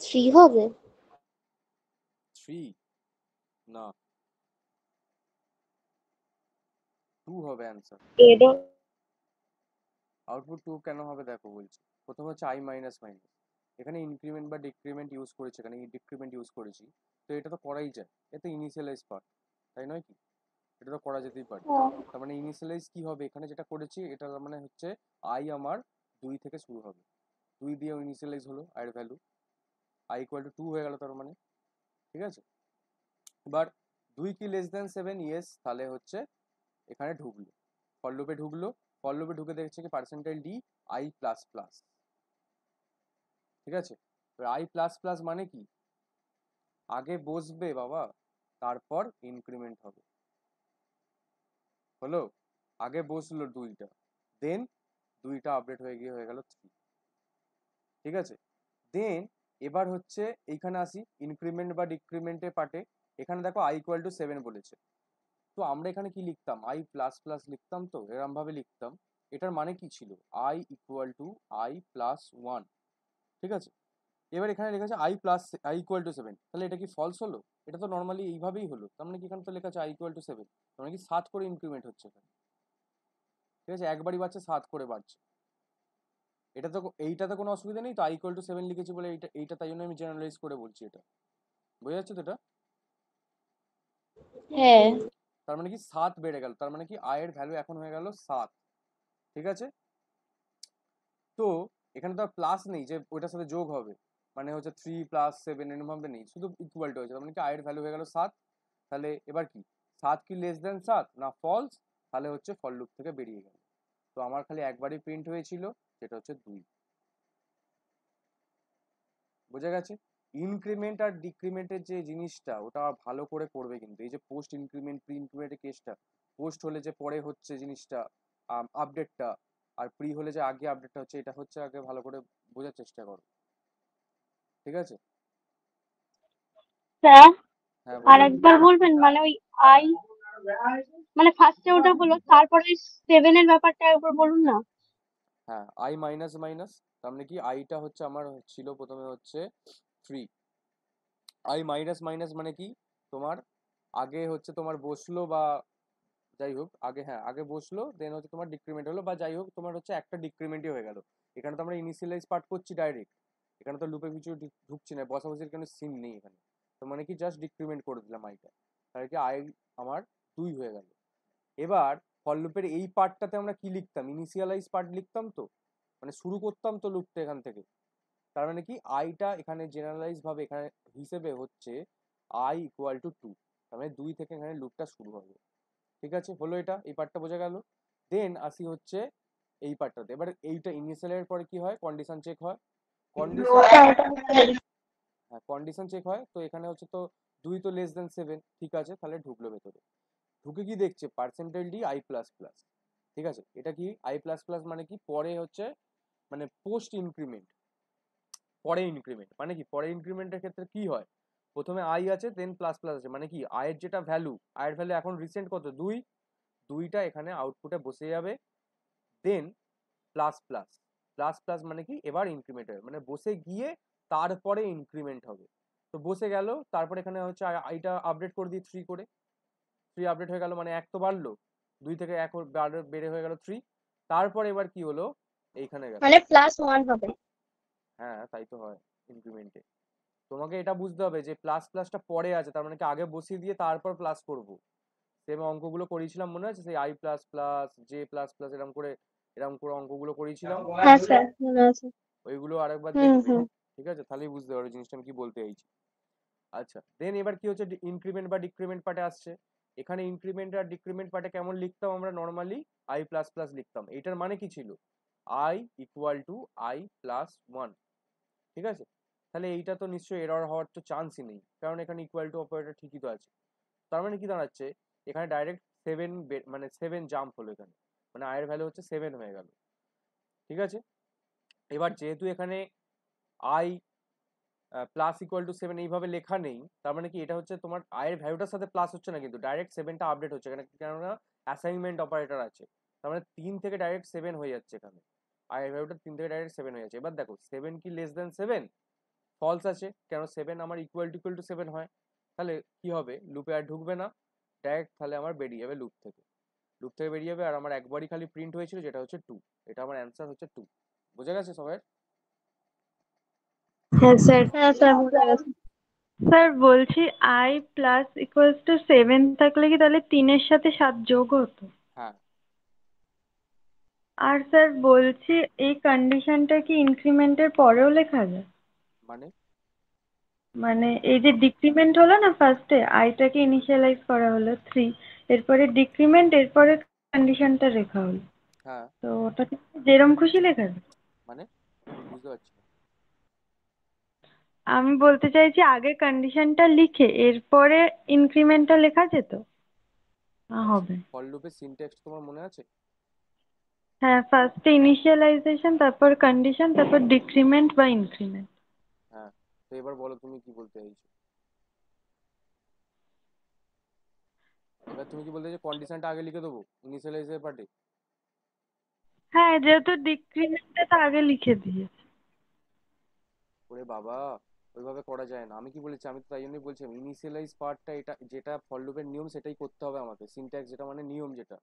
3 হবে? 3 না, 2 হবে অ্যান্সার। এরও আউটপুট 2 কেন হবে দেখো বলছি। প্রথম হচ্ছে আই মাইনাস মাইনাস, এখানে ইনক্রিমেন্ট বা ডিক্রিমেন্ট ইউজ করেছি, এখানে ডিক্রিমেন্ট ইউজ করেছি, তো এটা তো করাই যায়, এটা ইনিশিয়ালাইজ পার্ট, তাই নয় কি? এটা তো করা যেতেই পারে। তার মানে ইনিশিয়ালাইজ কি হবে, এখানে যেটা করেছি এটা মানে হচ্ছে আই আমার 2 থেকে শুরু হবে, 2 দিয়ে ইনিশিয়ালাইজ হলো আয়ের ভ্যালু, আই ইকুয়াল টু 2 হয়ে গেল তার মানে, ঠিক আছে। এবার 2 কি লেস দেন 7, ইয়েস, তাহলে হচ্ছে এখানে ঢুকলো, ফর লুপে ঢুকলো, ফর লুপে ঢুকে দেখছে কি percentile D I plus plus, ঠিক আছে। এবার আই প্লাস প্লাস মানে কি, আগে বসবে বাবা, তারপর ইনক্রিমেন্ট হবে, হলো, আগে বসলো 2টা, দেন 2টা আপডেট হয়ে গিয়ে হয়ে গেল 3, ঠিক আছে। দেন এবার হচ্ছে এইখানে আসি ইনক্রিমেন্ট বা ডিক্রিমেন্টের পার্টে, এখানে দেখো আই ইকুয়াল টু 7 বলেছে, তো আমরা এখানে কি লিখতাম, আই প্লাস প্লাস লিখতাম, তো এরম ভাবে লিখতাম। এটার মানে কি ছিল, I equal to I plus 1, ঠিক আছে। এবার এখানে লেখা আছে আই ইকুয়াল টু 7, তাহলে এটা কি ফলস হলো? এটা তো নর্মালি এইভাবেই হলো, তার মানে কি এখানে তো লেখা আছে আই ইকুয়াল টু 7, তার মানে কি 7 করে ইনক্রিমেন্ট হচ্ছে এখানে, ঠিক আছে, একবারই বাড়ছে 7 করে বাড়ছে, এটা তো এইটাতে কোনো অসুবিধা নেই তো, আই ইকুয়াল টু 7 লিখেছি বলে এইটা এইটা তাই জন্য আমি জেনারেলাইজ করে বলছি, এটা বোঝা যাচ্ছে তো এটা। হ্যাঁ। তার মানে কি 7 বেড়ে গেল, তার মানে কি আয়ের ভ্যালু এখন হয়ে গেল 7, ঠিক আছে। তো এখানে তো আর প্লাস নেই যে ওইটার সাথে যোগ হবে, মানে হচ্ছে 3 প্লাস 7 এরকম ভাবে নেই, শুধু ইকুয়াল টু হয়েছে, তার মানে কি আয়ের ভ্যালু হয়ে গেল 7। তাহলে এবার কি 7 কি লেস দেন 7 না ফলস, তাহলে হচ্ছে ফর লুপ থেকে বেরিয়ে গেল। তো আমার খালি একবারই প্রিন্ট হয়েছিল, যেটা হচ্ছে 2, বোঝা গেছে। ইনক্রিমেন্ট আর ডিক্রিমেন্টের যে জিনিসটা ওটা ভালো করে করবে, কিন্তু এই যে পোস্ট ইনক্রিমেন্ট প্রি ইনক্রিমেন্টের কেসটা, পোস্ট হলে যে পরে হচ্ছে জিনিসটা আপডেটটা, আর প্রি হলে যে আগে আপডেটটা হচ্ছে, এটা হচ্ছে আগে ভালো করে বোঝার চেষ্টা করো, ঠিক আছে। স্যার হ্যাঁ আর বলো। একবার বলবেন, মানে ওই আই, মানে ফার্স্টে ওটা হলো, তারপরে 7 এর ব্যাপারটা একবার বলুন না। হ্যাঁ, আই মাইনাস মাইনাস, তার মানে কি আইটা হচ্ছে আমার ছিল প্রথমে হচ্ছে 3, আই মাইনাস মাইনাস মানে কি, তোমার আগে হচ্ছে তোমার বসলো বা যাই হোক, আগে হ্যাঁ আগে বসলো, দেন হচ্ছে তোমার ডিক্রিমেন্ট হলো বা যাই হোক, তোমার হচ্ছে একটা ডিক্রিমেন্টই হয়ে গেল। এখানে তো আমরা ইনিশিয়ালাইজ পার্ট করছি ডাইরেক্ট, এখানে তো লুপে কিছু ঢুকছি না, বসাবসির কোনো সিন নেই এখানে, তো মানে কি জাস্ট ডিক্রিমেন্ট করে দিলাম আইটা, তাহলে কি আই আমার 2 হয়ে গেল। এবার ফর লুপের এই পার্টটাতে আমরা কি লিখতাম, ইনিশিয়ালাইজ পার্ট লিখতাম, তো মানে শুরু করতাম তো লুপটা এখান থেকে, তার মানে কি আইটা এখানে জেনারেলাইজ ভাবে এখানে হিসেবে হচ্ছে আই ইকুয়াল টু 2, তার মানে 2 থেকে এখানে লুপটা শুরু হবে, ঠিক আছে। হলো, এটা এই পার্টটা বোঝা গেল। দেন আসি হচ্ছে এই পার্টটাতে, এবার এইটা ইনিশিয়ালের পরে কি হয়, কন্ডিশন চেক হয়, কন্ডিশন, হ্যাঁ কন্ডিশন চেক হয়, তো এখানে হচ্ছে তো 2 তো লেস দেন 7, ঠিক আছে, তাহলে ঢুকলো ভেতরে। ঢুকে কি দেখছে percentile D I plus plus, ঠিক আছে। এটা কি আই প্লাস প্লাস মানে কি পরে হচ্ছে মানে পোস্ট ইনক্রিমেন্ট, পরে ইনক্রিমেন্ট মানে কি পরে ইনক্রিমেন্টের ক্ষেত্রে কি হয়, প্রথমে আই আছে দেন প্লাস প্লাস আছে, মানে কি আয়ের যেটা ভ্যালু, আয়ের ভ্যালু এখন রিসেন্ট কত 2, 2টা এখানে আউটপুটে বসে যাবে, দেন প্লাস প্লাস, প্লাস প্লাস মানে কি এবার ইনক্রিমেন্ট হবে, মানে বসে গিয়ে তারপরে ইনক্রিমেন্ট হবে। তো বসে গেল, তারপর এখানে হচ্ছে আইটা আপডেট করে দিই 3 করে, 3 আপডেট হয়ে গেল, মানে 1 তো বাড়লো, 2 থেকে 1 বেড়ে হয়ে গেল 3, তারপর এবার কি হলো এইখানে গেল, মানে +1 হবে। হ্যাঁ তাই তো হয় ইনক্রিমেন্টে। তোমাকে এটা বুঝতে হবে যে প্লাস প্লাসটা পরে আছে, তার মানে কি আগে বসিয়ে দিয়ে তারপর প্লাস করব। সেম অঙ্কগুলো করিয়েছিলাম মনে আছে, সেই I plus plus J plus plus এরকম করে অঙ্কগুলো করিয়েছিলাম, হ্যাঁ স্যার, মনে আছে। ওইগুলো আরেকবার হুম দেখবে, হুম। ঠিক আছে, তাহলেই বুঝতে পারবে জিনিসটা আমি কি বলতে চাইছি। আচ্ছা দেন এবার কি হচ্ছে ইনক্রিমেন্ট বা ডিক্রিমেন্ট পার্টে আসছে। এখানে ইনক্রিমেন্ট আর ডিক্রিমেন্ট পার্টে কেমন লিখতাম আমরা নর্মালি আই প্লাস প্লাস লিখতাম, এইটার মানে কি ছিল I equal to I plus 1, ঠিক আছে। তাহলে এইটা তো নিশ্চয়ই এরর হওয়ার তো চান্সই নেই, কারণ এখানে ইকুয়াল টু অপারেটর ঠিকই তো আছে। তার মানে কি দাঁড়াচ্ছে এখানে ডাইরেক্ট 7 মানে 7 জাম্প হলো এখানে, মানে আয়ের ভ্যালু হচ্ছে 7 হয়ে গেল, ঠিক আছে। এবার যেহেতু এখানে আই প্লাস ইকুয়াল টু 7 এইভাবে লেখা নেই, তার মানে কি এটা হচ্ছে তোমার আয়ের ভ্যালুটার সাথে প্লাস হচ্ছে না, কিন্তু ডাইরেক্ট 7টা আপডেট হচ্ছে এখানে, কেননা অ্যাসাইনমেন্ট অপারেটর আছে, তার মানে 3 থেকে ডাইরেক্ট 7 হয়ে যাচ্ছে এখানে, আয়ের ভ্যালুটা 3 থেকে ডাইরেক্ট 7 হয়ে যাচ্ছে। এবার দেখো 7 কি লেস দেন 7, ফলস আছে, কেন 7 আমার ইকুয়াল টু 7 হয়, তাহলে কি হবে লুপে আর ঢুকবে না, ডাইরেক্ট তাহলে আমার বেরিয়ে যাবে লুপ থেকে বেরিয়ে যাবে, আর আমার একবারই খালি প্রিন্ট হয়েছিল যেটা হচ্ছে 2, এটা আমার অ্যান্সার হচ্ছে 2। বুঝে গেছে সবাই? হ্যাঁ স্যার। হ্যাঁ স্যার, বুঝে গেছে। স্যার বলছি i+=7 থাকলে কি তাহলে 3-এর সাথে 7 যোগ হতো? হ্যাঁ আর স্যার বলছি এই কন্ডিশনটা কি ইনক্রিমেন্টের পরেও লেখা যায়? মানে মানে এই যে ডিক্রিমেন্ট হলো না, ফার্স্টে আইটাকে ইনিশিয়ালাইজ করা হলো 3, এরপরে ডিক্রিমেন্ট, এরপরে কন্ডিশনটা লেখা হলো, হ্যাঁ তো ওটা কি যেরম খুশি লেখা যায়? মানে বুঝতে পারছি না। আমি বলতে চাইছি আগে কন্ডিশনটা লিখে এরপরে ইনক্রিমেন্টটা লেখা যেত, আচ্ছা হবে। ফর লুপের সিনট্যাক্স তোমার মনে আছে? হ্যাঁ, ফার্স্টে ইনিশিয়ালাইজেশন, তারপর কন্ডিশন, তারপর ডিক্রিমেন্ট বা ইনক্রিমেন্ট। হ্যাঁ তো এবার বলো তুমি কি বলতে চাইছো, এবার তুমি কি বলতে চাইছো কন্ডিশনটা আগে লিখে দেবো ইনিশিয়ালাইজের পার্টে? হ্যাঁ, যেহেতু ডিক্রিমেন্টটা তো আগে লিখে দিয়ে। ওরে বাবা, ওইভাবে করা যায় না, আমি কি বলেছি, আমি তো তাই জন্যই বলছিলাম ইনিশিয়ালাইজ পার্টটা, এটা যেটা ফর লুপের নিয়ম সেটাই করতে হবে আমাকে, সিনট্যাক্স যেটা মানে নিয়ম যেটা,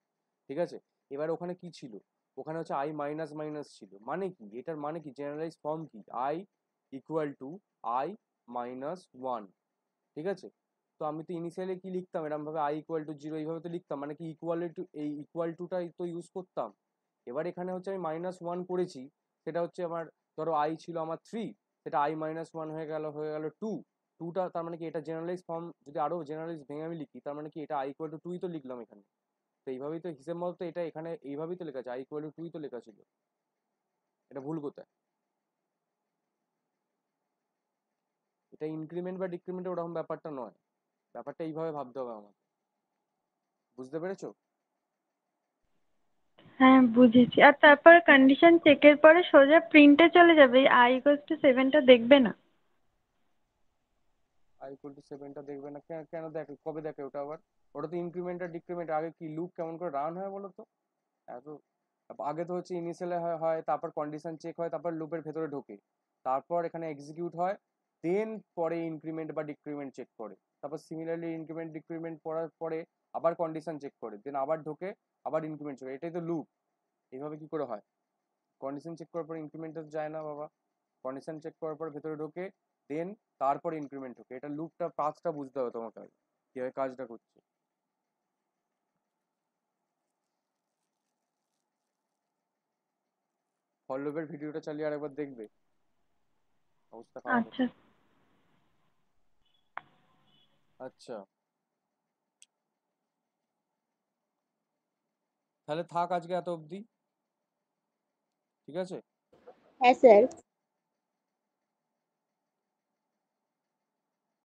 ঠিক আছে। এবার ওখানে কি ছিল, ওখানে হচ্ছে আই মাইনাস মাইনাস ছিল, মানে কি এটার মানে কি জেনারেলাইজ ফর্ম কি I equal to I minus 1, ঠিক আছে। তো আমি তো ইনিশিয়ালি কি লিখতাম এরকম ভাবে আই ইকুয়াল টু 0 এইভাবে তো লিখতাম, মানে কি ইকুয়াল টু, এই ইকুয়াল টুটাই তো ইউজ করতাম। এবার এখানে হচ্ছে আমি -1 করেছি, সেটা হচ্ছে আমার ধরো আই ছিল আমার 3, সেটা i-1 হয়ে গেল 2, 2টা তার মানে কি এটা জেনারেলাইজ ফর্ম, যদি আরো জেনারেলাইজ ভেঙে আমি লিখি তার মানে কি এটা i ইকুয়াল টু 2ই তো লিখলাম এখানে, তো এইভাবেই তো হিসেব মতো এটা এখানে এইভাবেই তো লেখা আছে i ইকুয়াল টু 2ই তো লেখা ছিল, এটা ভুল কোথায়? এটা ইনক্রিমেন্ট বা ডিক্রিমেন্ট ওরকম ব্যাপারটা নয়, ব্যাপারটা এইভাবে ভাবতে হবে আমাকে, বুঝতে পেরেছো? হ্যাঁ বুঝেছি। আর তারপর কন্ডিশন চেকের পরে সোজা প্রিন্টে চলে যাবে, এই i=7টা দেখবে না? i ইকুয়াল টু 7টা দেখবে না কেন? কেন দেখে, কবে দেখে ওটা আবার? ওটা তো ইনক্রিমেন্ট আর ডিক্রিমেন্ট, আগে কি লুপ কেমন করে রান হয় বলো তো, এত আগে তো হচ্ছে ইনিশিয়াল হয়, তারপর কন্ডিশন চেক হয়, তারপর লুপের ভেতরে ঢোকে, তারপর এখানে এক্সিকিউট হয়, দেন পরে ইনক্রিমেন্ট বা ডিক্রিমেন্ট চেক করে, তারপর সিমিলারলি ইনক্রিমেন্ট ডিক্রিমেন্ট করার পরে আবার কন্ডিশন চেক করে, দেন আবার ঢোকে, আবার ইনক্রিমেন্ট চেক, এটাই তো লুপ। এইভাবে কি করে হয়? কন্ডিশন চেক করার পর ইনক্রিমেন্ট যায় না বাবা, কন্ডিশন চেক করার পর ভেতরে ঢোকে, দেন তারপর ইনক্রিমেন্ট ঢোকে, এটা লুপটা পাথটা বুঝতে হবে তোমাকে আগে, কিভাবে কাজটা করছে। ফর লুপের ভিডিওটা চালিয়ে আরেকবার দেখবে, অবস্থা খারাপ হচ্ছে। আচ্ছা। আচ্ছা তাহলে থাক আজকে এত অবধি, ঠিক আছে। হ্যাঁ স্যার।